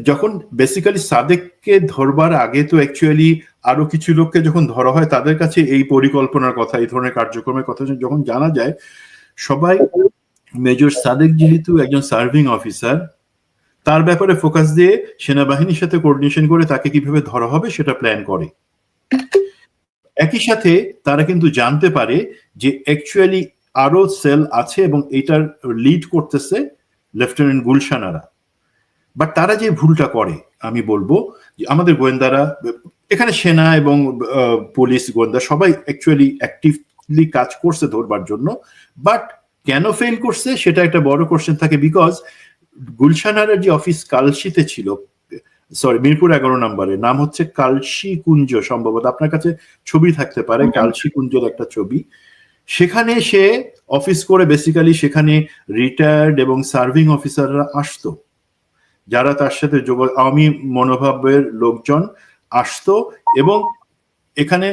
যখন বেসিক্যালি সাদেককে ধরবার আগে তো অ্যাকচুয়ালি আরো কিছু লোককে যখন ধরা হয়, তাদের কাছে এই পরিকল্পনার কথা, এই ধরনের কার্যক্রমের কথা যখন জানা যায়, সবাই মেজর সাদেক যেহেতু একজন সার্ভিং অফিসার, তার ব্যাপারে ফোকাস দিয়ে সেনাবাহিনীর সাথে কোঅর্ডিনেশন করে তাকে কিভাবে ধরা হবে সেটা প্ল্যান করে। একই সাথে তারা কিন্তু জানতে পারে যে অ্যাকচুয়ালি আরো সেল আছে এবং এটার লিড করতেছে লেফটেন্যান্ট গুলশান আরা। বাট তারা যে ভুলটা করে, আমি বলবো যে আমাদের গোয়েন্দারা, এখানে সেনা এবং পুলিশ গোয়েন্দা সবাই অ্যাকচুয়ালি অ্যাক্টিভলি কাজ করছে ধরবার জন্য, বাট কেন ফেল করছে সেটা একটা বড় কোশ্চেন থাকে। বিকজ গুলশান আরার যে অফিস কালশিতে ছিল, সরি মিরপুর 11 নম্বরে, নাম হচ্ছে কালশি কুঞ্জ, সম্ভবত আপনার কাছে ছবি থাকতে পারে, কালশি কুঞ্জের একটা ছবি। সেখানে সে অফিস করে বেসিক্যালি সেখানে রিটায়ার্ড এবং সার্ভিং অফিসাররা আসতো, যারা তার সাথে আওয়ামী মনোভাবের লোকজন আসতো। এবং এখানে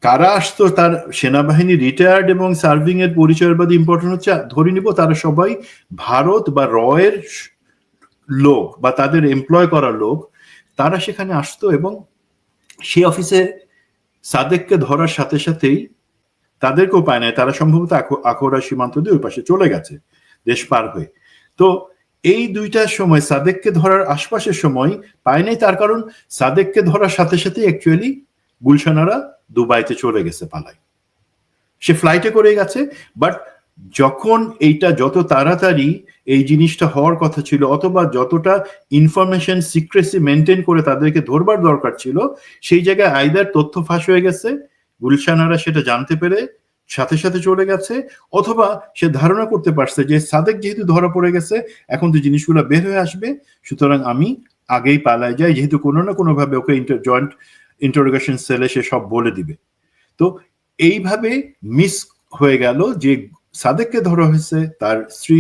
কারা আসতো, তার সেনাবাহিনী রিটায়ার্ড এবং সার্ভিং এর পরিচয়ের বাদে ইম্পর্টেন্ট হচ্ছে ধরে নিব তারা সবাই ভারত বা রয়ের লোক বা তাদের এমপ্লয় করা লোক। তারা সেখানে আসতো এবং সেই অফিসে সাদেককে ধরার সাথে সাথেই তাদেরকেও পায় নাই, তারা সম্ভবত আখড়া সীমান্ত দিয়ে ওই পাশে চলে গেছে দেশ পার হয়ে। তো এই দুইটার সময় সাদেককে ধরার আশপাশের সময় পায় নাই, তার কারণ সাদেককে ধরার সাথে সাথে অ্যাকচুয়ালি গুলশানারা দুবাইতে চলে গেছে পালায়, সে ফ্লাইটে করে গেছে। বাট যখন এইটা যত তাড়াতাড়ি এই জিনিসটা হওয়ার কথা ছিল, অথবা যতটা ইনফরমেশন সিক্রেসি মেনটেন করে তাদেরকে ধরবার দরকার ছিল, সেই জায়গায় আইদার তথ্য ফাঁস হয়ে গেছে, গুলশানারা সেটা জানতে পেরে সাথে সাথে চলে গেছে, অথবা সে ধারণা করতে পারছে যে সাদেক যেহেতু ধরা পড়ে গেছে, এখন তো জিনিসগুলো বের হয়ে আসবে, সুতরাং আমি আগেই পালায় যাই, যেহেতু কোনো না কোনো ভাবে ওকে জয়েন্ট ইন্টারোগেশন সেলে সে সব বলে দিবে। তো এইভাবে মিস হয়ে গেল যে সাদেককে ধরা হয়েছে, তার স্ত্রী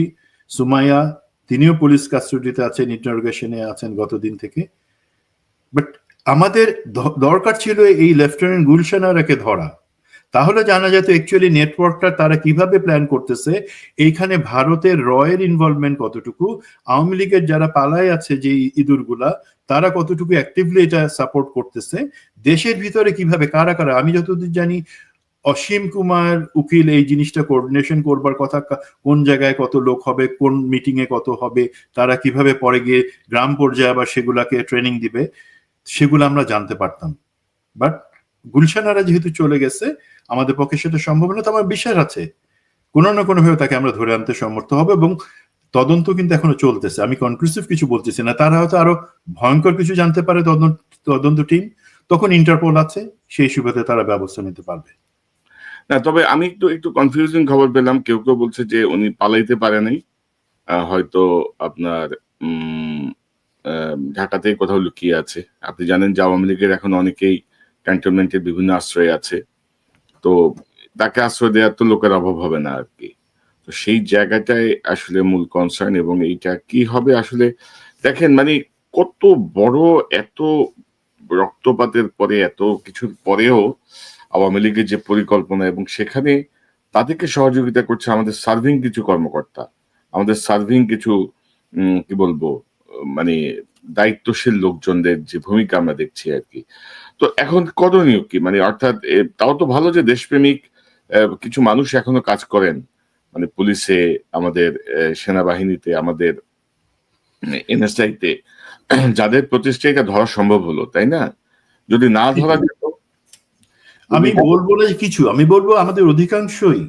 সুমাইয়া তিনিও পুলিশ কাস্টডিতে আছেন, ইন্টারোগেশনে আছেন গতদিন থেকে। বাট আমাদের দরকার ছিল এই লেফটেন্যান্ট গুলশান আরাকে ধরা, তাহলে জানা যেত অ্যাকচুয়ালি নেটওয়ার্কটা তারা কিভাবে প্ল্যান করতেছে, এইখানে ভারতের রয়ের ইনভলভমেন্ট কতটুকু, আওয়ামী লীগের যারা পালায় আছে যে ইঁদুরগুলা তারা কতটুকু অ্যাক্টিভলি এটা সাপোর্ট করতেছে, দেশের ভিতরে কিভাবে কারা কারা। আমি যতদূর জানি অসীম কুমার উকিল এই জিনিসটা কোঅর্ডিনেশন করবার কথা, কোন জায়গায় কত লোক হবে, কোন মিটিং এ কত হবে, তারা কিভাবে পরে গিয়ে গ্রাম পর্যায়ে আবার সেগুলাকে ট্রেনিং দিবে, সেগুলো আমরা জানতে পারতাম। বাট গুলশানারা যেহেতু চলে গেছে, আমাদের পক্ষে সেটা সম্ভব না। তো আমার বিশ্বাস আছে কোনো না কোনো ভাবে তাকে আমরা ধরে আনতে সমর্থ হবে, এবং তদন্ত কিন্তু এখনো চলতেছে। আমি কনক্লুসিভ কিছু বলতেছি না, তারা হয়তো আরো ভয়ঙ্কর কিছু জানতে পারে তদন্ত টিম, তখন ইন্টারপোল আছে, সেই সুবাদে তারা ব্যবস্থা নিতে পারবে। না, তবে আমি একটু কনফিউজিং খবর পেলাম, কেউ কেউ বলছে যে উনি পালাইতে পারে নাই, হয়তো আপনার ঢাকাতে কোথাও লুকিয়ে আছে। আপনি জানেন যে আওয়ামী লীগের এখন অনেকেই ক্যান্টনমেন্টের বিভিন্ন আশ্রয়ে আছে, তো তাকে আশ্রয় দেওয়ার তো লোকের অভাব হবে না আর কি। তো সেই জায়গাটাই আসলে মূল কনসার্ন। এবং এইটা কি হবে আসলে, দেখেন মানে কত বড়, এত রক্তপাতের পরে, এত কিছুর পরেও আওয়ামী লীগের যে পরিকল্পনা, এবং সেখানে তাদেরকে সহযোগিতা করছে আমাদের সার্ভিং কিছু কর্মকর্তা, আমাদের সার্ভিং কিছু কি বলবো, মানে দায়িত্বশীল লোকজনদের যে ভূমিকা আমরা দেখছি আর কি। তো এখন করণীয় কি, মানে অর্থাৎ তাও তো ভালো যে দেশপ্রেমিক কিছু মানুষ এখনো কাজ করেন, মানে পুলিশে, আমাদের সেনাবাহিনীতে, আমাদের এনএসআইতে যাদের প্রতিষ্ঠা এটা ধরা সম্ভব হলো, তাই না? যদি না ধরা যেত, আমি বলবো না যে কিছু, আমি বলবো আমাদের অধিকাংশই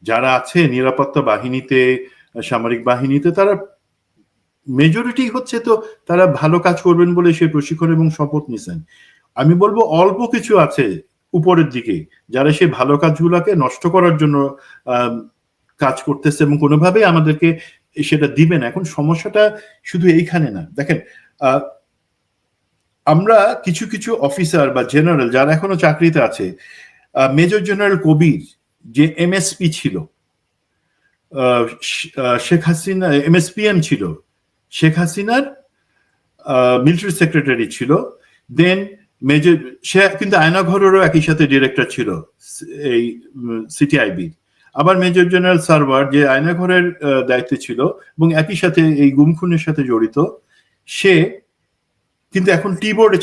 যারা আছে নিরাপত্তা বাহিনীতে, সামরিক বাহিনীতে, তারা মেজরিটি হচ্ছে তো তারা ভালো কাজ করবেন বলে সে প্রশিক্ষণ এবং শপথ নিছেন। আমি বলবো অল্প কিছু আছে উপরের দিকে যারা সেই ভালো কাজগুলোকে নষ্ট করার জন্য কাজ করতেছে এবং কোনোভাবেই আমাদেরকে সেটা দিবে না। এখন সমস্যাটা শুধু এইখানে না, দেখেন আমরা কিছু কিছু অফিসার বা জেনারেল যারা এখনো চাকরিতে আছে, মেজর জেনারেল কবির যে এমএসপি ছিল, শেখ হাসিনা এমএসপিএম ছিল, শেখ হাসিনার মিলিটারি সেক্রেটারি ছিল, দেন মেজর, সে কিন্তু আয়নাঘরেরও একই সাথে ডিরেক্টর ছিল এই সিটিআইবি। আবার মেজর জেনারেল সারওয়ার যে আয়নাঘরের দায়িত্বে ছিল এবং একই সাথে এই গুম খুনের সাথে জড়িত, সে কিন্তু এখন টি বোর্ডে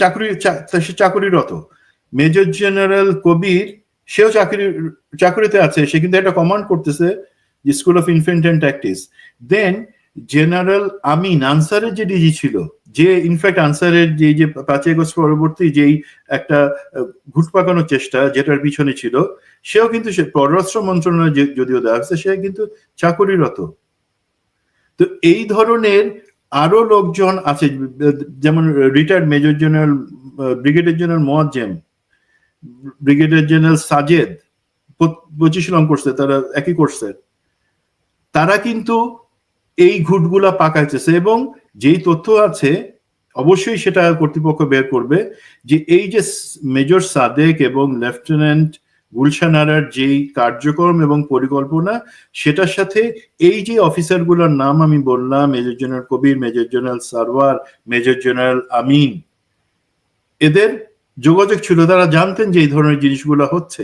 চাকরিরত। মেজর জেনারেল কবির সেও চাকরিতে আছে, সে কিন্তু একটা কমান্ড করতেছে School of Infantry and Tactics. Then general Amin আনসারের যে ডিজি ছিল, যে ইনফ্যাক্ট আনসারের যে 5 আগস্ট পরবর্তী যেই একটা ঘুট পাকানোর চেষ্টা যেটার পিছনে ছিল, সেও কিন্তু সে পররাষ্ট্র মন্ত্রণালয় যদিও দেওয়া হচ্ছে, সে কিন্তু চাকরিরত। তো এই ধরনের আরো লোকজন আছে, যেমন retired major general brigadier general Moazzem, brigadier general Sajed 25 long করছে, তারা একই করছে, তারা কিন্তু এই ঘুটগুলা পাকাইতেছে। এবং যেই তথ্য আছে অবশ্যই সেটা কর্তৃপক্ষ বের করবে যে এই যে মেজর সাদেক এবং লেফটেন্যান্ট গুলশান আরার যেই কার্যক্রম এবং পরিকল্পনা, সেটার সাথে এই যে অফিসারগুলোর নাম আমি বললাম, major general Kabir, major general Sarwar, major general Amin, এদের যোগাযোগ ছিল, তারা জানতেন যে এই ধরনের জিনিসগুলো হচ্ছে।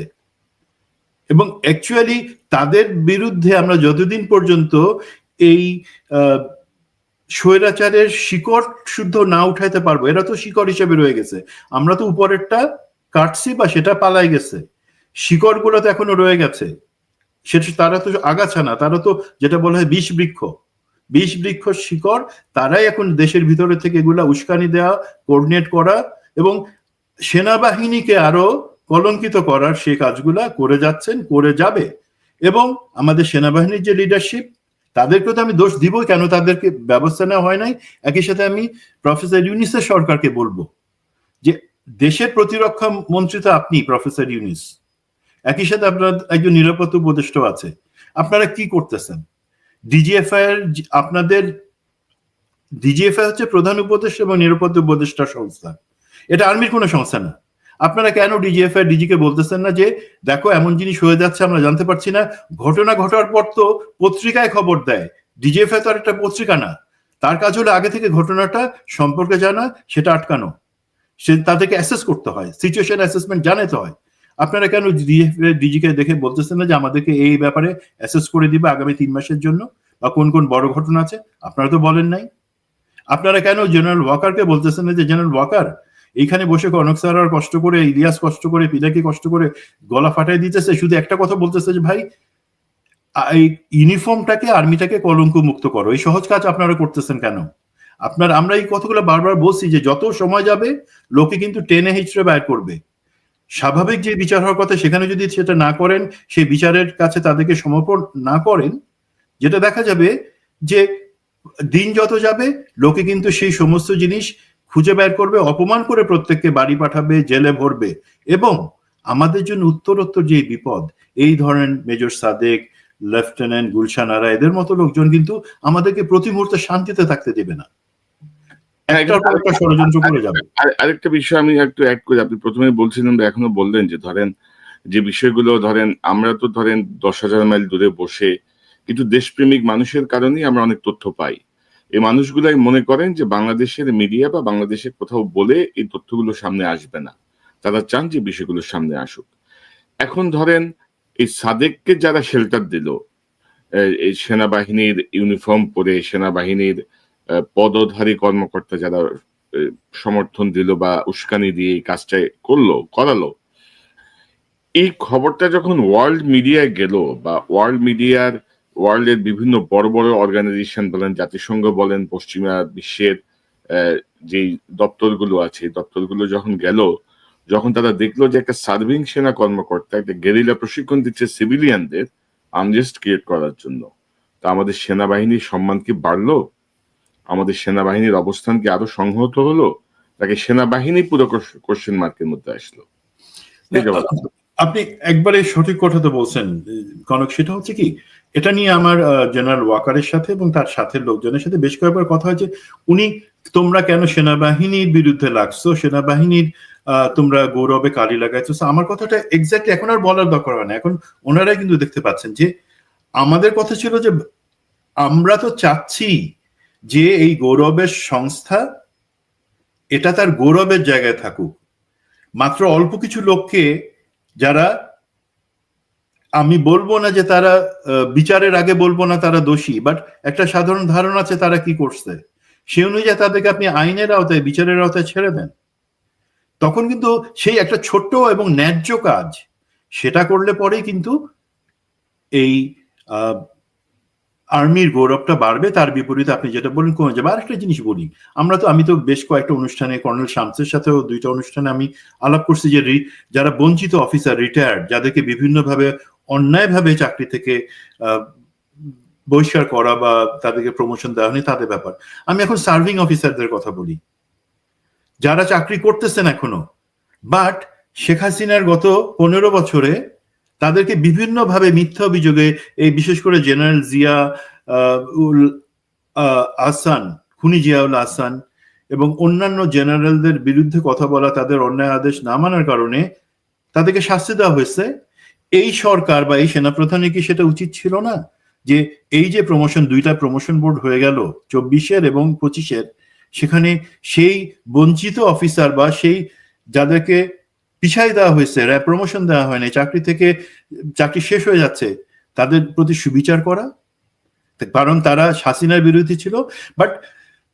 এবং অ্যাকচুয়ালি তাদের বিরুদ্ধে আমরা যতদিন পর্যন্ত এই স্বৈরাচারের শিকড় শুদ্ধ না উঠাইতে পারবো, এরা তো শিকড় হিসেবে রয়ে গেছে, আমরা তো উপরেরটা কাটছি বা সেটা পালাই গেছে, শিকড় গুলো তো এখনো রয়ে গেছে, সেটা তারা তো আগাছা না, তারা তো যেটা বলা হয় বিষ বৃক্ষ শিকড়, তারাই এখন দেশের ভিতরে থেকে এগুলা উস্কানি দেওয়া, কোঅর্ডিনেট করা এবং সেনাবাহিনীকে আরো কলঙ্কিত করার সেই কাজগুলা করে যাচ্ছেন, করে যাবে। এবং আমাদের সেনাবাহিনীর যে লিডারশিপ, তাদেরকে তো আমি দোষ দিব কেন তাদেরকে ব্যবস্থা নেওয়া হয় নাই। একই সাথে আমি প্রফেসর ইউনিসের সরকারকে বলবো যে দেশের প্রতিরক্ষা মন্ত্রী তো আপনি প্রফেসর ইউনিস, একই সাথে আপনার একজন নিরাপত্তা উপদেষ্টা আছে, আপনারা কি করতেছেন? ডিজিএফআই এর আপনাদের ডিজিএফআই হচ্ছে প্রধান উপদেষ্টা এবং নিরাপত্তা উপদেষ্টা সংস্থা, এটা আর্মির কোনো সংস্থা না। আপনারা কেন ডিজিএফআই ডিজিকে বলতেছেন না যে দেখো এমন জিনিস হয়ে যাচ্ছে আমরা জানতে পারছি না? ঘটনা ঘটার পর তো পত্রিকায় খবর দেয়, ডিজিএফআই তো আর একটা পত্রিকা না, তার কাজ হলো আগে থেকে ঘটনাটা সম্পর্কে জানা, সেটা আটকানো, সে তাদেরকে অ্যাসেস করতে হয়, সিচুয়েশন অ্যাসেসমেন্ট জানাতে হয়। আপনারা কেন ডিজিকে দেখে বলতেছেন না যে আমাদেরকে এই ব্যাপারে অ্যাসেস করে দিবে আগামী 3 মাসের জন্য, বা কোন কোন বড় ঘটনা আছে? আপনারা তো বলেন নাই। আপনারা কেন জেনারেল ওয়াকারকে বলতেছেন না যে জেনারেল ওয়াকার এইখানে বসে কনক স্যার কষ্ট করে, ইলিয়াস কষ্ট করে, পিনাকি কষ্ট করে গলা ফাটাই দিতেছে, শুধু একটা কথা বলতেছে যে ভাই এই ইউনিফর্মটাকে, আর্মিটাকে কলঙ্ক মুক্ত করো। এই সহজ কাজ আপনারা করতেছেন কেন? আমরা এই কথাগুলো বারবার বলছি যে যত সময় যাবে লোকে কিন্তু টেনে হিচড়ে বের করবে। স্বাভাবিক যে বিচার হওয়ার কথা সেখানে যদি সেটা না করেন, সেই বিচারের কাছে তাদেরকে সমর্পণ না করেন, যেটা দেখা যাবে যে দিন যত যাবে লোকে কিন্তু সেই সমস্ত জিনিস খুঁজে বের করবে, অপমান করে প্রত্যেককে বাড়ি পাঠাবে, জেলে ভরবে। এবং আমাদের জন্য উত্তরোত্তর যে বিপদ, এই ধরনের মেজর সাদেক, লেফটেন্যান্ট গুলশান আরা, এদের মতো লোকজন কিন্তু আমাদেরকে প্রতি মুহূর্তে শান্তিতে থাকতে দেবে না, ষড়যন্ত্র করে যাবে। আরেকটা বিষয় আমি একটু অ্যাড করি, আপনি প্রথমে বলছিলেন বা এখনো বললেন যে ধরেন যে বিষয়গুলো, ধরেন আমরা তো ধরেন 10,000 মাইল দূরে বসে কিন্তু দেশপ্রেমিক মানুষের কারণেই আমরা অনেক তথ্য পাই। এই মানুষগুলাই মনে করেন যে বাংলাদেশের মিডিয়া বা বাংলাদেশের কোথাও বলে এই তথ্যগুলো সামনে আসবে না, তারা চান যে বিষয়গুলো সামনে আসুক। এখন ধরেন এই সাদেককে যারা শেল্টার দিল, এই সেনাবাহিনীর ইউনিফর্ম পরে সেনাবাহিনীর পদধারী কর্মকর্তা যারা সমর্থন দিল বা উস্কানি দিয়ে এই কাজটা করালো, এই খবরটা যখন ওয়ার্ল্ড মিডিয়ায় গেল বা ওয়ার্ল্ড মিডিয়ার ওয়ার্ল্ডের বিভিন্ন বড় বড় অর্গানাইজেশন বলেন, জাতিসংঘ বলেন, পশ্চিমা বিশ্বের যেই দপ্তরগুলো আছে, এই দপ্তরগুলো যখন গেল, যখন তারা দেখলো যে একটা সার্ভিং সেনা কর্মকর্তা একটা গেরিলা প্রশিক্ষণ দিচ্ছে সিভিলিয়ানদের আনরেস্ট ক্রিয়েট করার জন্য, তা আমাদের সেনাবাহিনীর সম্মান কি বাড়লো? আমাদের সেনাবাহিনীর অবস্থান কি আরো সংহত হলো? তাকে সেনাবাহিনী পুরো কোশ্চেন মার্কের মধ্যে আসলো। আপনি একবারে সঠিক কথা তো বলছেন কনক। সেটা হচ্ছে কি, এটা নিয়ে আমার জেনারেল ওয়াকারের সাথে এবং তার সাথে লোকজনের সাথে বেশ কয়েকবার কথা হয়েছে। উনি, তোমরা কেন সেনাবাহিনীর বিরুদ্ধে লাগছো, সেনাবাহিনীর তোমরা গৌরবে কালি লাগাইছো। আমার কথাটা এক্স্যাক্টলি এখন আর বলার দরকার হয় না, এখন ওনারাই কিন্তু দেখতে পাচ্ছেন যে আমাদের কথা ছিল যে আমরা তো চাচ্ছি যে এই গৌরবের সংস্থা এটা তার গৌরবের জায়গায় থাকুক। মাত্র অল্প কিছু লোককে, যারা, আমি বলবো না যে তারা বিচারের আগে বলবো না তারা দোষী, বাট একটা সাধারণ ধারণা আছে তারা কি করছে, সে অনুযায়ী তাদেরকে আপনি আইনের আওতায়, বিচারের আওতায় ছেড়ে দেন। তখন কিন্তু সেই একটা ছোট্ট এবং ন্যায্য কাজ সেটা করলে পরেই কিন্তু এই আর্মির গৌরবটা বাড়বে। তার বিপরীতে আপনি যেটা বলেন কমে যাবে। আরেকটা জিনিস বলি, আমি তো বেশ কয়েকটা অনুষ্ঠানে, কর্নেল শামসের সাথেও 2টা অনুষ্ঠানে আমি আলাপ করছি যে যারা বঞ্চিত অফিসার, রিটায়ার্ড, যাদেরকে বিভিন্নভাবে অন্যায়ভাবে চাকরি থেকে বহিষ্কার করা বা তাদেরকে প্রমোশন দেওয়া হয়নি, তাদের ব্যাপার। আমি এখন সার্ভিং অফিসারদের কথা বলি, যারা চাকরি করতেছেন এখনো, বাট শেখ হাসিনার গত 15 বছরে তাদেরকে বিভিন্নভাবে মিথ্যা অভিযোগে, এই বিশেষ করে জেনারেল জিয়া উল আহসান, খুনি জিয়াউল আহসান এবং অন্যান্য জেনারেলদের বিরুদ্ধে কথা বলা, তাদের অন্যায় আদেশ না মানার কারণে তাদেরকে শাস্তি দেওয়া হয়েছে। এই সরকার বা এই সেনাপ্রধানের কি সেটা উচিত ছিল না যে এই যে প্রমোশন, 2টা প্রমোশন বোর্ড হয়ে গেল 24-এর এবং 25-এর, সেখানে সেই বঞ্চিত অফিসার বা সেই যাদেরকে পিছাই দেওয়া হয়েছে, প্রমোশন দেওয়া হয়নি, চাকরি থেকে চাকরি শেষ হয়ে যাচ্ছে, তাদের প্রতি সুবিচার করা। কারণ তারা হাসিনার বিরোধী ছিল, বাট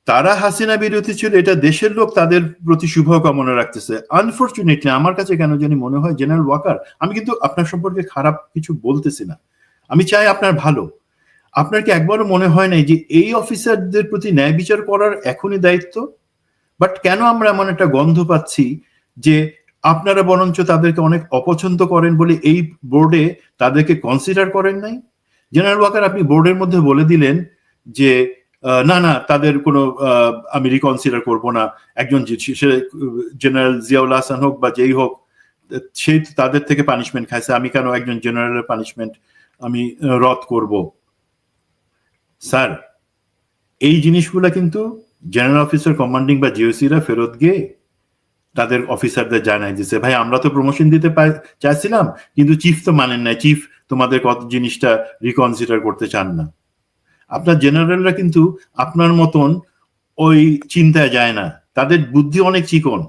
তারা হাসিনা বিরোধী ছিল, এটা দেশের লোক তাদের প্রতি শুভকামনা রাখতেছে। আনফরচুনেটলি আমার কাছে কেন জানি মনে হয় জেনারেল ওয়াকার, আমি কিন্তু আপনার সম্পর্কে খারাপ কিছু বলতেছি না, আমি চাই আপনার ভালো। আপনার কি একবারও মনে হয় নাই যে এই অফিসারদের প্রতি ন্যায় বিচার করার এখনই দায়িত্ব? বাট কেন আমরা এমন একটা গন্ধ পাচ্ছি যে আপনারা বরঞ্চ তাদেরকে অনেক অপছন্দ করেন বলে এই বোর্ডে তাদেরকে কনসিডার করেন নাই? জেনারেল ওয়াকার, আপনি বোর্ডের মধ্যে বলে দিলেন যে না না, তাদের কোনো আমি রিকনসিডার করবো না, একজন জেনারেল জিয়াউল হাসান হোক বা যেই হোক, সেই তাদের থেকে পানিশমেন্ট খাইছে, আমি কেন একজন জেনারেলের পানিশমেন্ট আমি রদ করব? স্যার, এই জিনিসগুলা কিন্তু জেনারেল অফিসার কমান্ডিং বা জিওসিরা ফেরত গিয়ে তাদের অফিসারদের জানাই দিছে, ভাই আমরা তো প্রমোশন দিতে চাইছিলাম, কিন্তু চিফ তো মানেন না, চিফ তোমাদের কত জিনিসটা রিকনসিডার করতে চান না। আপনার জেনারেলরা কিন্তু আপনার মতন ওই চিন্তায় যায় না, তাদের বুদ্ধি অনেক চিকন,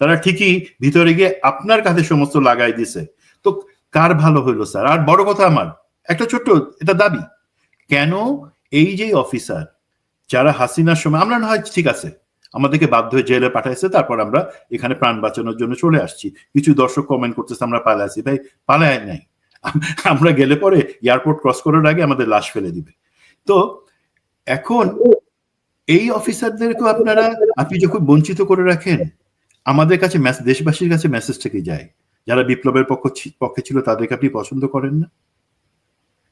তারা ঠিকই ভিতরে গিয়ে আপনার কাছে সমস্ত লাগাই দিছে। তো কার ভালো হইলো স্যার? আর বড় কথা আমার একটা ছোট্ট এটা দাবি, কেন এই যে অফিসার যারা হাসিনার সময়, আমরা না হয় ঠিক আছে আমাদেরকে বাধ্য হয়ে জেলে পাঠাইছে, তারপর আমরা এখানে প্রাণ বাঁচানোর জন্য চলে আসছি, কিছু দর্শক কমেন্ট করতেছে আমরা পালাইছি, ভাই পালায় নাই, আমরা গেলে পরে এয়ারপোর্ট ক্রস করার আগে আমাদের লাশ ফেলে দিবে। তো এখন এই অফিসারদেরকে আপনি যখন বঞ্চিত করে রাখেন, আমাদের কাছে দেশবাসীর কাছে মেসেজটা কি যায়, যারা বিপ্লবের পক্ষে ছিল তাদেরকে আপনি পছন্দ করেন না,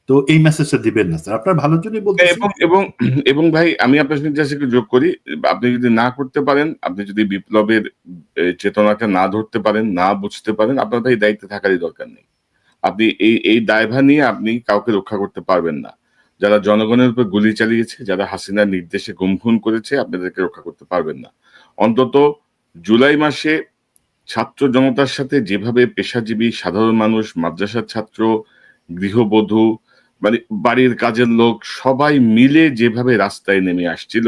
তো এই মেসেজটা দিবেন না স্যার, আপনার ভালোর জন্যই বলতে। এবং ভাই আমি আপনার সঙ্গে জাস্ট একটু যোগ করি, আপনি যদি না করতে পারেন, আপনি যদি বিপ্লবের চেতনাটা না ধরতে পারেন, না বুঝতে পারেন, আপনার ভাই দায়িত্বে থাকারই দরকার নেই। আপনি এই দায়ভার নিয়ে আপনি কাউকে রক্ষা করতে পারবেন না। যারা জনগণের উপর গুলি চালিয়েছে, যারা হাসিনার নির্দেশে গুম খুন করেছে, আপনাদেরকে রক্ষা করতে পারবেন না। অন্তত জুলাই মাসে ছাত্র জনতার সাথে যেভাবে পেশাজীবী সাধারণ মানুষ, মাদ্রাসার ছাত্র, গৃহবধূ, মানে বাড়ির কাজের লোক সবাই মিলে যেভাবে রাস্তায় নেমে আসছিল,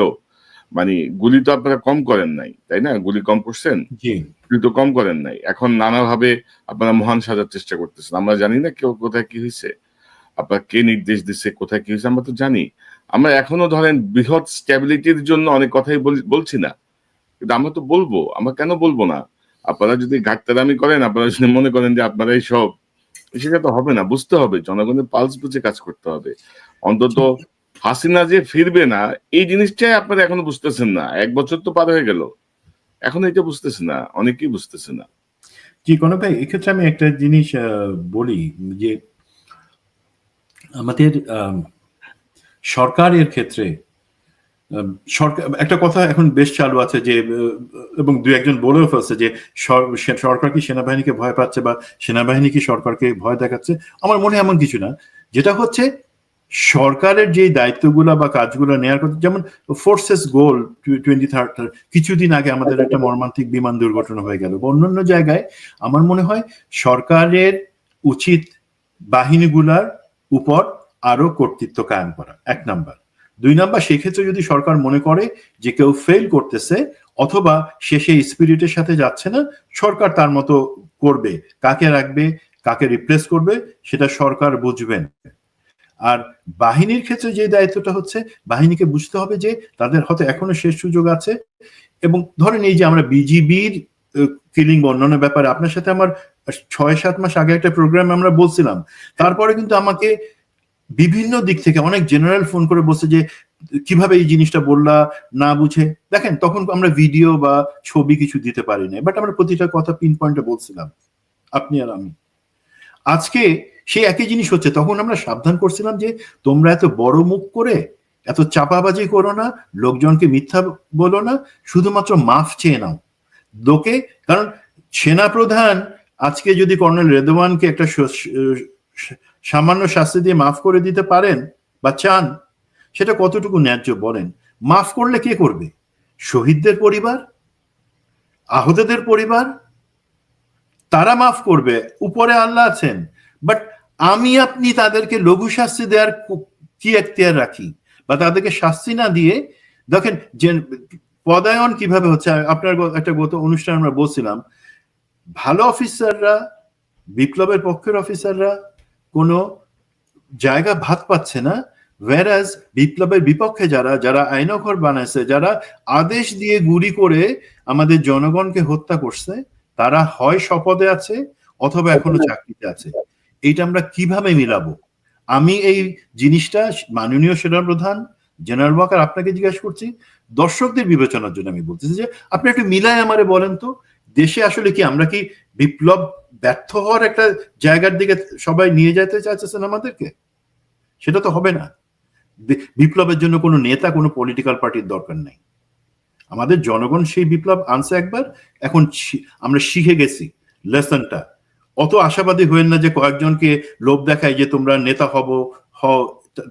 মানে গুলি তো আপনারা কম করেন নাই, তাই না? গুলি কম করছেন, গুলি তো কম করেন নাই। এখন নানাভাবে আপনারা মহান সাজার চেষ্টা করতেছেন। আমরা জানি না কেউ কোথায় কি হয়েছে, আপনার কে নির্দেশ দিচ্ছে, কোথায় কি হয়েছে আমরা তো জানি। আমরা এখনো ধরেন বৃহৎ স্ট্যাবিলিটির জন্য অনেক কথাই বলছি না, কিন্তু আমরা তো বলবো, আমরা কেন বলবো না? আপনারা যদি ঘাটতারামি করেন, আপনারা যদি মনে করেন যে আপনারাই সব, সেটা তো হবে না, বুঝতে হবে, জনগণের পালস বুঝে কাজ করতে হবে। অন্তত হাসিনা যে ফিরবে না এই জিনিসটাই আপনারা এখনো বুঝতেছেন না। 1 বছর তো পার হয়ে গেল, এখন এটা বুঝতেছে না, অনেকেই বুঝতেছে না। জি কনক ভাই, এক্ষেত্রে আমি একটা জিনিস বলি যে আমাদের সরকারের ক্ষেত্রে সরকার একটা কথা এখন বেশ চালু আছে যে এবং দু একজন বলেও ফেলছে যে সরকার কি সেনাবাহিনীকে ভয় পাচ্ছে বা সেনাবাহিনী কি সরকারকে ভয় দেখাচ্ছে। আমার মনে হয় এমন কিছু না। যেটা হচ্ছে সরকারের যে দায়িত্বগুলো বা কাজগুলো নেওয়ার কথা, যেমন ফোর্সেস গোল 2030, কিছুদিন আগে আমাদের একটা মর্মান্তিক বিমান দুর্ঘটনা হয়ে গেল। অন্যান্য জায়গায় আমার মনে হয় সরকারের উচিত বাহিনীগুলার উপর আরো কর্তৃত্ব কায়েম করা, 1 নাম্বার। 2 নাম্বার, সেক্ষেত্রে যদি সরকার মনে করে যে কেউ ফেল করতেছে অথবা সে সেই স্পিরিটের সাথে যাচ্ছে না, সরকার তার মতো করবে, কাকে রাখবে কাকে রিপ্লেস করবে সেটা সরকার বুঝবেন। আর বাহিনীর ক্ষেত্রে যে দায়িত্বটা হচ্ছে, বাহিনীকে বুঝতে হবে যে তাদের হয়তো এখনো শেষ সুযোগ আছে। এবং ধরেন এই যে আমরা বিজিবির কিলিং বা অন্যান্য ব্যাপারে আপনার সাথে আমার 6-7 মাস আগে একটা প্রোগ্রাম আমরা বলছিলাম, তারপরে কিন্তু আমাকে বিভিন্ন দিক থেকে অনেক জেনারেল ফোন করে বলছে যে কিভাবে এই জিনিসটা বললা না বুঝে। দেখেন তখন আমরা ভিডিও বা ছবি কিছু দিতে পারি না, বাট আমরা প্রতিটা কথা পিন পয়েন্টে বলছিলাম, আপনি আর আমি। আজকে সেই একই জিনিস হচ্ছে। তখন আমরা সাবধান করছিলাম যে তোমরা এত বড় মুখ করে এত চাপাবাজি করো না, লোকজনকে মিথ্যা বলো না, শুধুমাত্র মাফ চেয়ে নাও লোকে। কারণ সেনাপ্রধান আজকে যদি কর্নেল রেদওয়ানকে একটা সামান্য শাস্তি দিয়ে মাফ করে দিতে পারেন বা চান, সেটা কতটুকু ন্যায্য বলেন? মাফ করলে কে করবে? শহীদদের পরিবার, আহতদের পরিবার, তারা মাফ করবে, উপরে আল্লাহ আছেন। বাট আমি আপনি তাদেরকে লঘু শাস্তি দেওয়ার কি এখতিয়ার রাখি? বা তাদেরকে শাস্তি না দিয়ে, দেখেন যে পদায়ন কিভাবে হচ্ছে। আপনার একটা গত অনুষ্ঠান আমরা বলছিলাম, ভালো অফিসাররা, বিপ্লবের পক্ষের অফিসাররা কোনো জায়গা ভাত পাচ্ছে না, whereas বিপ্লবের বিপক্ষে যারা যারা আইনঘর বানাইছে, যারা আদেশ দিয়ে গুলি করে আমাদের জনগণকে হত্যা করছে, তারা হয় শপথে আছে অথবা এখনো চাকরিতে আছে। এইটা আমরা কিভাবে মিলাবো? আমি এই জিনিসটা মাননীয় সেনাপ্রধান জেনারেল ওয়াকার আপনাকে জিজ্ঞাসা করছি, দর্শকদের বিবেচনার জন্য আমি বলতেছি যে আপনি একটু মিলায় আমারে বলেন তো, দেশে আসলে কি আমরা কি বিপ্লব ব্যর্থ হওয়ার একটা জায়গার দিকে সবাই নিয়ে যেতে চাইছেন আমাদেরকে? সেটা তো হবে না। বিপ্লবের জন্য কোনো নেতা, কোনো পলিটিক্যাল পার্টির দরকার নাই। আমাদের জনগণ সেই বিপ্লব আনছে একবার, এখন আমরা শিখে গেছি লেসনটা। অত আশাবাদী হয়েন না যে কয়েকজনকে লোভ দেখায় যে তোমরা নেতা হও,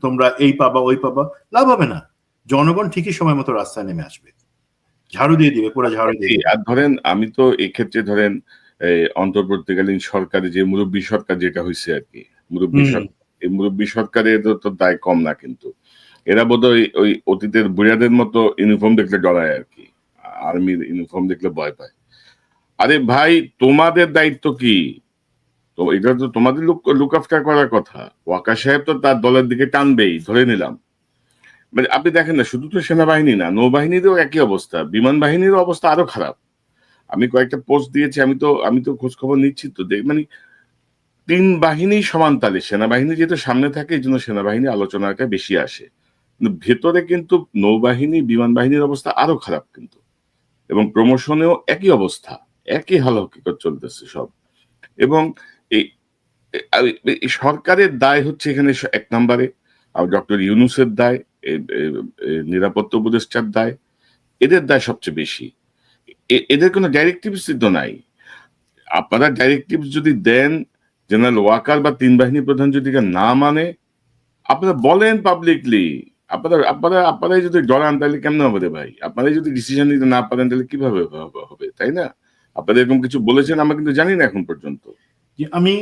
তোমরা এই পাবা ওই পাবা, লাভ হবে না। জনগণ ঠিকই সময় মতো রাস্তায় নেমে আসবে, ঝাড়ু দিয়ে দিবে, পুরো ঝাড়ু দিয়ে দিবে। আর ধরেন আমি তো এক্ষেত্রে ধরেন অন্তর্বর্তীকালীন সরকারে যে মুরব্বী সরকার যেটা হয়েছে আর কি, এই মুরব্বী সরকারের তো দায় কম না, কিন্তু এরা বোধহয় ওই অতীতের বুড়াদের মতো ইউনিফর্ম দেখলে ডরায় আর কি, আর্মির ইউনিফর্ম দেখলে ভয় পায়। আরে ভাই, তোমাদের দায়িত্ব কি? তো এটা তো তোমাদের লুক আফটার করার কথা। ওয়াকার সাহেব তো তার দলের দিকে টানবেই, ধরে নিলাম। মানে আপনি দেখেন না, শুধু তো সেনাবাহিনী না, নৌবাহিনীরও একই অবস্থা, বিমান বাহিনীরও অবস্থা আরো খারাপ। আমি কয়েকটা পোস্ট দিয়েছি, আমি তো খোঁজ খবর নিচ্ছি তো, মানে 3 বাহিনী সমান তালে, সেনাবাহিনী যেহেতু সামনে থাকে এই জন্য সেনাবাহিনী আলোচনাটা বেশি আসে, কিন্তু ভেতরে কিন্তু নৌবাহিনী বিমান বাহিনীর অবস্থা আরো খারাপ কিন্তু। এবং প্রমোশনেও একই অবস্থা, একই হাল হকিকত চলতেছে সব। এবং এই সরকারের দায় হচ্ছে এখানে 1 নম্বরে, আর ডক্টর ইউনূসের দায়, নিরাপত্তা উপদেষ্টার দায়, এদের দায় সবচেয়ে বেশি। এদের কোনো ডাইরেক্টিভস তো নাই। আপনারা ডাইরেক্টিভস যদি দেন, জেনারেল ওয়াকার বা 3 বাহিনী প্রধান যদি না মানে, আপনারা বলেন পাবলিকলি। আপনারাই যদি ডরান তাহলে কেমন হবে রে ভাই? আপনারাই যদি ডিসিশন নিতে না পারেন তাহলে কিভাবে হবে, তাই না? আপনারা এরকম কিছু বলেছেন, আমরা কিন্তু জানি না এখন পর্যন্ত। আমি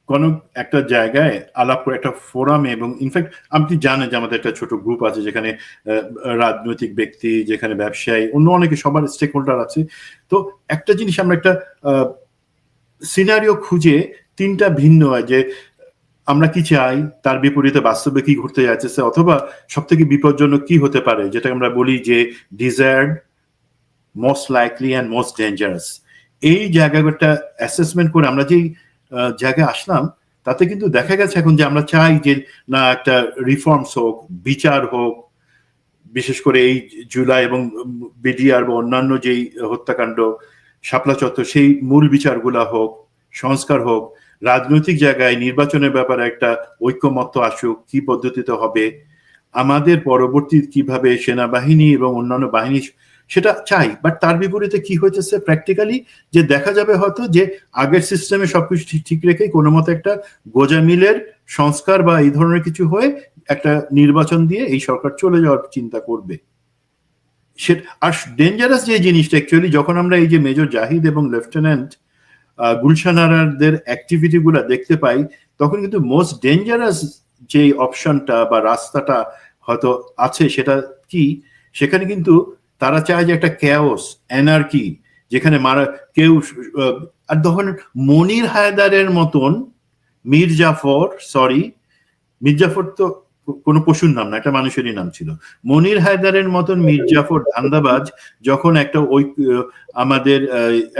কোন একটা জায়গায় আলাপ করে একটা ফোরামে, এবং ইনফ্যাক্ট আপনি জানেন যে আমাদের একটা ছোট গ্রুপ আছে যেখানে রাজনৈতিক ব্যক্তি, যেখানে ব্যবসায়ী, অন্য অনেকে, সবার স্টেক হোল্ডার আছে। তো একটা জিনিস আমরা একটা সিনারিও খুঁজে 3টা ভিন্ন হয় যে আমরা কি চাই, তার বিপরীতে বাস্তবে কি ঘটতে যাচ্ছে, অথবা সব থেকে বিপজ্জনক কি হতে পারে, যেটা আমরা বলি যে desired, most likely and most dangerous. এই জায়গাটা অ্যাসেসমেন্ট করে আমরা যেই জায়গায় আসলাম, তাতে কিন্তু দেখা গেছে এখন যে আমরা চাই যে না একটা রিফর্মস হোক, বিচার হোক, বিশেষ করে এই জুলাই এবং বিডিআর বা অন্যান্য যেই হত্যাকাণ্ড, শাপলা চত্বর, সেই মূল বিচারগুলা হোক, সংস্কার হোক, রাজনৈতিক জায়গায় নির্বাচনের ব্যাপারে একটা ঐক্যমত্য আসুক, কি পদ্ধতিতে হবে, আমাদের পরবর্তী কিভাবে সেনাবাহিনী এবং অন্যান্য বাহিনী, সেটা চাই। বাট তার বিপরীতে কি হইতেছে প্র্যাকটিক্যালি, যে দেখা যাবে হয়তো যে আগের সিস্টেমে সবকিছু ঠিক রেখে কোনো মতো একটা গোজামিলের সংস্কার বা এই ধরনের কিছু হয়ে একটা নির্বাচন দিয়ে এই সরকার চলে যাওয়ার চিন্তা করবে। আর ডেঞ্জারাস যে জিনিসটা অ্যাকচুয়ালি, যখন আমরা এই যে মেজর জাহিদ এবং লেফটেন্যান্ট গুলশান আরারদের অ্যাক্টিভিটি গুলা দেখতে পাই, তখন কিন্তু মোস্ট ডেঞ্জারাস যে অপশনটা বা রাস্তাটা হয়তো আছে, সেটা কি, সেখানে কিন্তু তারা চায় যে একটা ক্যাওস, অ্যানার্কি, যেখানে কেউ, আর তখন মনির হায়দারের মতন মীর জাফর তো কোনো পশুর নাম না, একটা মানুষেরই নাম ছিল। মনির হায়দারের মতন মীর জাফর ধান্দাবাজ যখন একটা আমাদের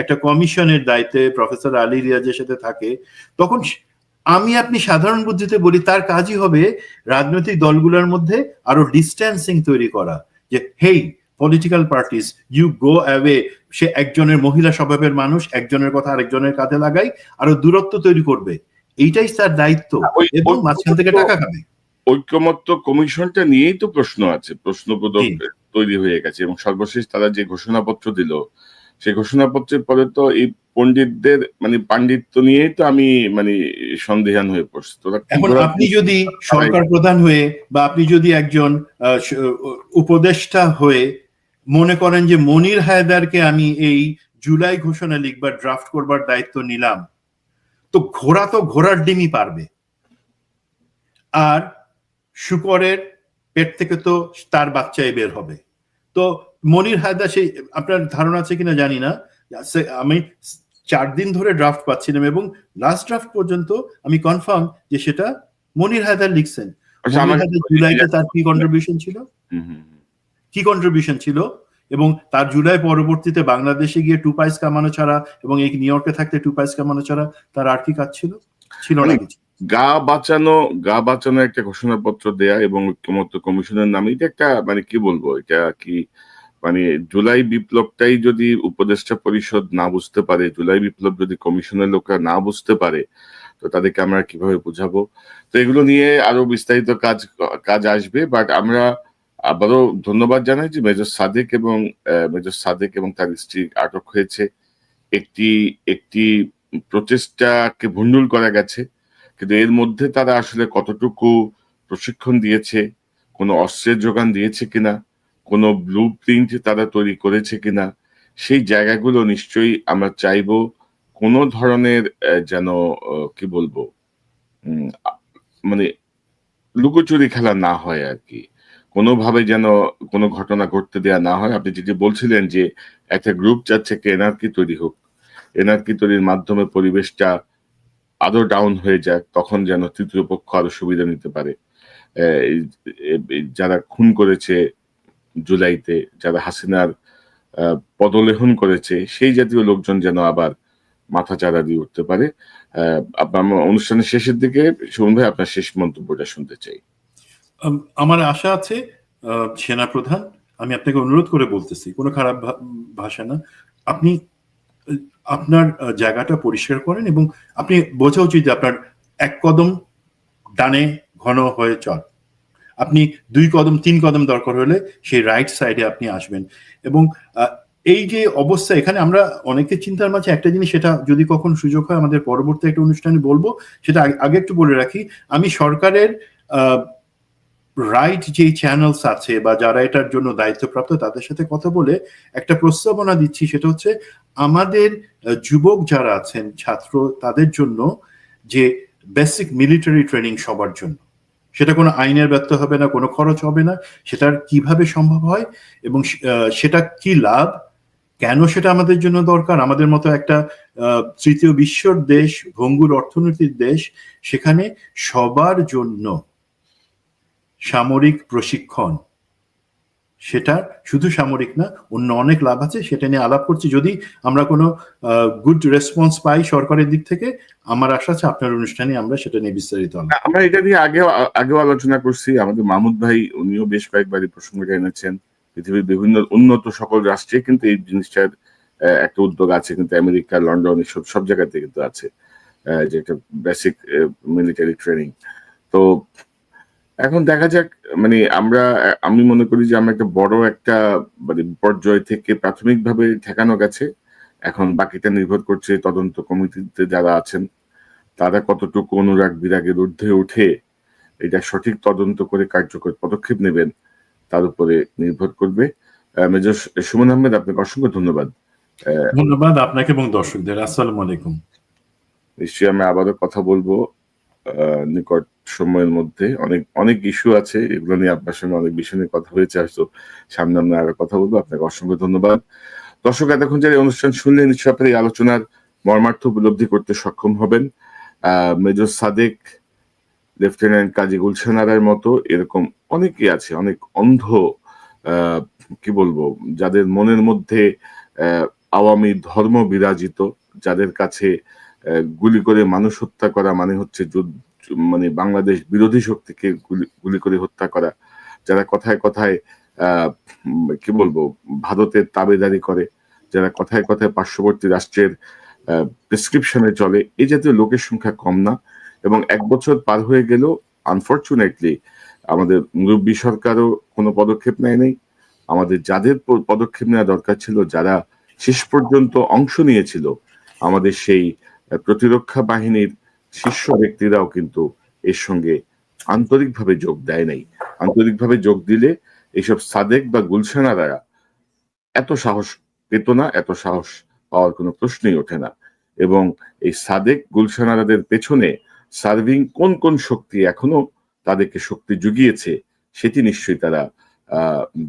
একটা কমিশনের দায়িত্বে প্রফেসর আলী রিয়াজের সাথে থাকে, তখন আপনি সাধারণ বুদ্ধিতে বলি তার কাজই হবে রাজনৈতিক দলগুলোর মধ্যে আরো ডিস্টেন্সিং তৈরি করা, যে hey political parties, you go away. সে একজনের মহিলা স্বভাবের মানুষ, একজনের কথা আরেকজনের কাঁধে লাগাই, আরো দূরত্ব তৈরি করবে। এইটাই তার দায়িত্ব, এবং মাঝখান থেকে টাকা খাবে। ঐক্যমত্য কমিশনটা নিয়েই তো প্রশ্ন আছে, প্রশ্নবোধক তৈরি হয়ে গেছে, এবং সর্বশেষ তারা যে ঘোষণাপত্র দিল, সেই ঘোষণাপত্রের পরে তো এই পণ্ডিতদের পাণ্ডিত্য নিয়েই তো আমি সন্দেহান হয়ে পড়ছি। এখন আপনি যদি সরকার প্রধান হয়ে বা আপনি যদি একজন উপদেষ্টা হয়ে মনে করেন যে মনির হায়দারকে আমি এই জুলাই ঘোষণা লিখবার, ড্রাফট করবার দায়িত্ব নিলাম, তো ঘোড়া তো ঘোড়ার ডিমই পারবে, আর শুকরের পেট থেকে তো তার বাচ্চাই বের হবে। তো মনির হায়দার, সেই আপনার ধারণা আছে কিনা জানি না, আমি 4 দিন ধরে ড্রাফট পাচ্ছিলাম, এবং লাস্ট ড্রাফট পর্যন্ত আমি কনফার্ম যে সেটা মনির হায়দার লিখছেন। জুলাইতে তার কি কন্ট্রিবিউশন ছিল, এবং তার জুলাই পরবর্তীতে বাংলাদেশে গিয়ে 2 পয়সা কামানো ছাড়া, এবং এই নিউ ইয়র্কে থাকতে 2 পয়সা কামানো ছাড়া তার আর কি কাজ ছিল না কিছু। গা বাঁচানো একটা ঘোষণাপত্র দেয়া এবং ঐক্যমত্য কমিশনের নামে, এটা একটা কি বলবো, এটা কি জুলাই বিপ্লবটাই যদি উপদেষ্টা পরিষদ না বুঝতে পারে, জুলাই বিপ্লব যদি কমিশনের লোকরা না বুঝতে পারে, তো তাদেরকে আমরা কিভাবে বুঝাবো? তো এগুলো নিয়ে আরো বিস্তারিত কাজ আসবে। বাট আমরা আবারও ধন্যবাদ জানাই যে মেজর সাদেক এবং তার স্ত্রী আটক হয়েছে। একটি প্রচেষ্টাকে ভণ্ডুল করা গেছে, কিন্তু এর মধ্যে তারা আসলে কতটুকু প্রশিক্ষণ দিয়েছে, কোনো অস্ত্রের যোগান দিয়েছে কিনা, কোনো ব্লু প্রিন্ট তারা তৈরি করেছে কিনা, সেই জায়গাগুলো নিশ্চয়ই আমরা চাইবো কোনো ধরনের যেন কি বলবো, লুকোচুরি খেলা না হয় আর কি, কোনোভাবে যেন কোনো ঘটনা ঘটতে দেওয়া না হয়। আপনি যেটি বলছিলেন যে একটা গ্রুপ চাচ্ছে এনার্কি তৈরি হোক, এনার্কি তৈরির মাধ্যমে পরিবেশটা আরো ডাউন হয়ে যাক, তখন যেন তৃতীয় পক্ষ আরো সুবিধা নিতে পারে। যারা খুন করেছে জুলাইতে, যারা হাসিনার পদলেহন করেছে, সেই জাতীয় লোকজন যেন আবার মাথা চাড়া দিয়ে উঠতে পারে। আপনার অনুষ্ঠানের শেষের দিকে সুমন ভাই আপনার শেষ মন্তব্যটা শুনতে চাই। আমার আশা আছে সেনাপ্রধান, আমি আপনাকে অনুরোধ করে বলতেছি, কোনো খারাপ ভাষা না, আপনি আপনার জায়গাটা পরিষ্কার করেন, এবং আপনি বোঝা উচিত যে আপনার 1 কদম ডানে ঘন হয়ে চল, আপনি 2 কদম 3 কদম দরকার হলে সেই রাইট সাইডে আপনি আসবেন। এবং এই যে অবস্থা, এখানে আমরা অনেকে চিন্তার মাঝে একটা জিনিস, সেটা যদি কখন সুযোগ হয় আমাদের পরবর্তী একটা অনুষ্ঠানে বলবো, সেটা আগে একটু বলে রাখি, আমি সরকারের রাইট যে চ্যানেলস আছে বা যারা এটার জন্য দায়িত্বপ্রাপ্ত তাদের সাথে কথা বলে একটা প্রস্তাবনা দিচ্ছি, সেটা হচ্ছে আমাদের যুবক যারা আছেন, ছাত্র, তাদের জন্য যে বেসিক মিলিটারি ট্রেনিং সবার জন্য, সেটা কোনো আইনের ব্যর্থ হবে না, কোনো খরচ হবে না, সেটার কিভাবে সম্ভব হয় এবং সেটা কি লাভ, কেন সেটা আমাদের জন্য দরকার। আমাদের মতো একটা তৃতীয় বিশ্বর দেশ, ভঙ্গুর অর্থনীতির দেশ, সেখানে সবার জন্য সামরিক প্রশিক্ষণ সেটা শুধু সামরিক না, অন্য অনেক লাভ আছে, সেটা নিয়ে আলাপ করছি। যদি আমরা কোনো গুড রেসপন্স পাই সরকারের দিক থেকে, আমার আশা আছে আপনার অনুষ্ঠানে আমরা সেটা নিয়ে বিস্তারিত আলোচনা। আমরা এটা নিয়ে আগেও আলোচনা করছি। আমাদের মাহমুদ ভাই উনিও বেশ কয়েকবার এই প্রসঙ্গটা এনেছেন। পৃথিবীর বিভিন্ন উন্নত সকল রাষ্ট্রে কিন্তু এই জিনিসটার একটা উদ্যোগ আছে, কিন্তু আমেরিকা, লন্ডন, এসব সব জায়গাতে কিন্তু আছে, যেটা বেসিক মিলিটারি ট্রেনিং। তো এখন দেখা যাক, মানে আমি মনে করি যে আমরা একটা বড় একটা মানে বিপর্যয় থেকে প্রাথমিকভাবে ঠেকানো গেছে। এখন বাকিটা নির্ভর করছে তদন্ত কমিটিতে যারা আছেন তারা কতটুকু অনুরাগ বিরাগের ঊর্ধ্বে উঠে এটা সঠিক তদন্ত করে কার্যকর পদক্ষেপ নেবেন তার উপরে নির্ভর করবে। মেজর সুমন আহমেদ, আপনাকে অসংখ্য ধন্যবাদ। ধন্যবাদ আপনাকে এবং দর্শকদের। আসসালামু আলাইকুম। নিশ্চয়ই আমি আবারও কথা বলবো নিকট সময়ের মধ্যে। অনেক অনেক ইস্যু আছে, এগুলো নিয়ে আপনার সঙ্গে অনেক বিষয় নিয়ে কথা হয়েছে, আসতো সামনে আমরা আরো কথা বলবো। আপনাকে অসংখ্য ধন্যবাদ। দর্শক, এতক্ষণ যারা এই অনুষ্ঠান শুনলেন, নিশ্চয়ই আপনার এই আলোচনার মর্মার্থ উপলব্ধি করতে সক্ষম হবেন। মেজর সাদেক, লেফটেন্যান্ট কাজী গুলশান আরার মতো এরকম অনেকেই আছে, অনেক অন্ধ, কি বলবো, যাদের মনের মধ্যে আওয়ামী ধর্ম বিরাজিত, যাদের কাছে গুলি করে মানুষ হত্যা করা মানে হচ্ছে মানে বাংলাদেশ বিরোধী শক্তিকে গুলি করে হত্যা করা, যারা কথায় কথায় কি বলবো ভারতের তাবেদারি করে, যারা কথায় কথায় পার্শ্ববর্তী রাষ্ট্রের প্রেসক্রিপশনে চলে, এই জাতীয় লোকের সংখ্যা কম না। এবং 1 বছর পার হয়ে গেলেও আনফরচুনেটলি আমাদের মুরব্বী সরকারও কোনো পদক্ষেপ নেয়নি। আমাদের যাদের পদক্ষেপ নেওয়া দরকার ছিল, যারা শেষ পর্যন্ত অংশ নিয়েছিল, আমাদের সেই প্রতিরক্ষা বাহিনীর শীর্ষ ব্যক্তিরাও কিন্তু এর সঙ্গে আন্তরিকভাবে যোগ দেয় নাই। আন্তরিকভাবে যোগ দিলে এইসব সাদেক বা গুলশানারা এত সাহস পেত না, এত সাহস পাওয়ার কোনো প্রশ্নই ওঠে না। এবং এই সাদেক গুলশানারাদের পেছনে সার্ভিং কোন কোন শক্তি এখনো তাদেরকে শক্তি জুগিয়েছে, সেটি নিশ্চয়ই তারা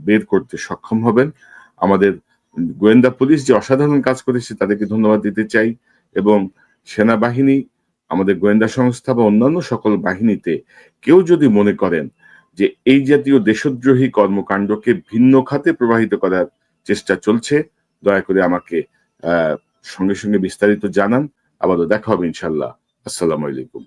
বের করতে সক্ষম হবেন। আমাদের গোয়েন্দা পুলিশ যে অসাধারণ কাজ করেছে তাদেরকে ধন্যবাদ দিতে চাই। এবং সেনাবাহিনী, আমাদের গোয়েন্দা সংস্থা বা অন্যান্য সকল বাহিনীতে কেউ যদি মনে করেন যে এই জাতীয় দেশদ্রোহী কর্মকাণ্ডকে ভিন্ন খাতে প্রবাহিত করার চেষ্টা চলছে, দয়া করে আমাকে সঙ্গে সঙ্গে বিস্তারিত জানান। আবারও দেখা হবে ইনশাল্লাহ। আসসালামু আলাইকুম।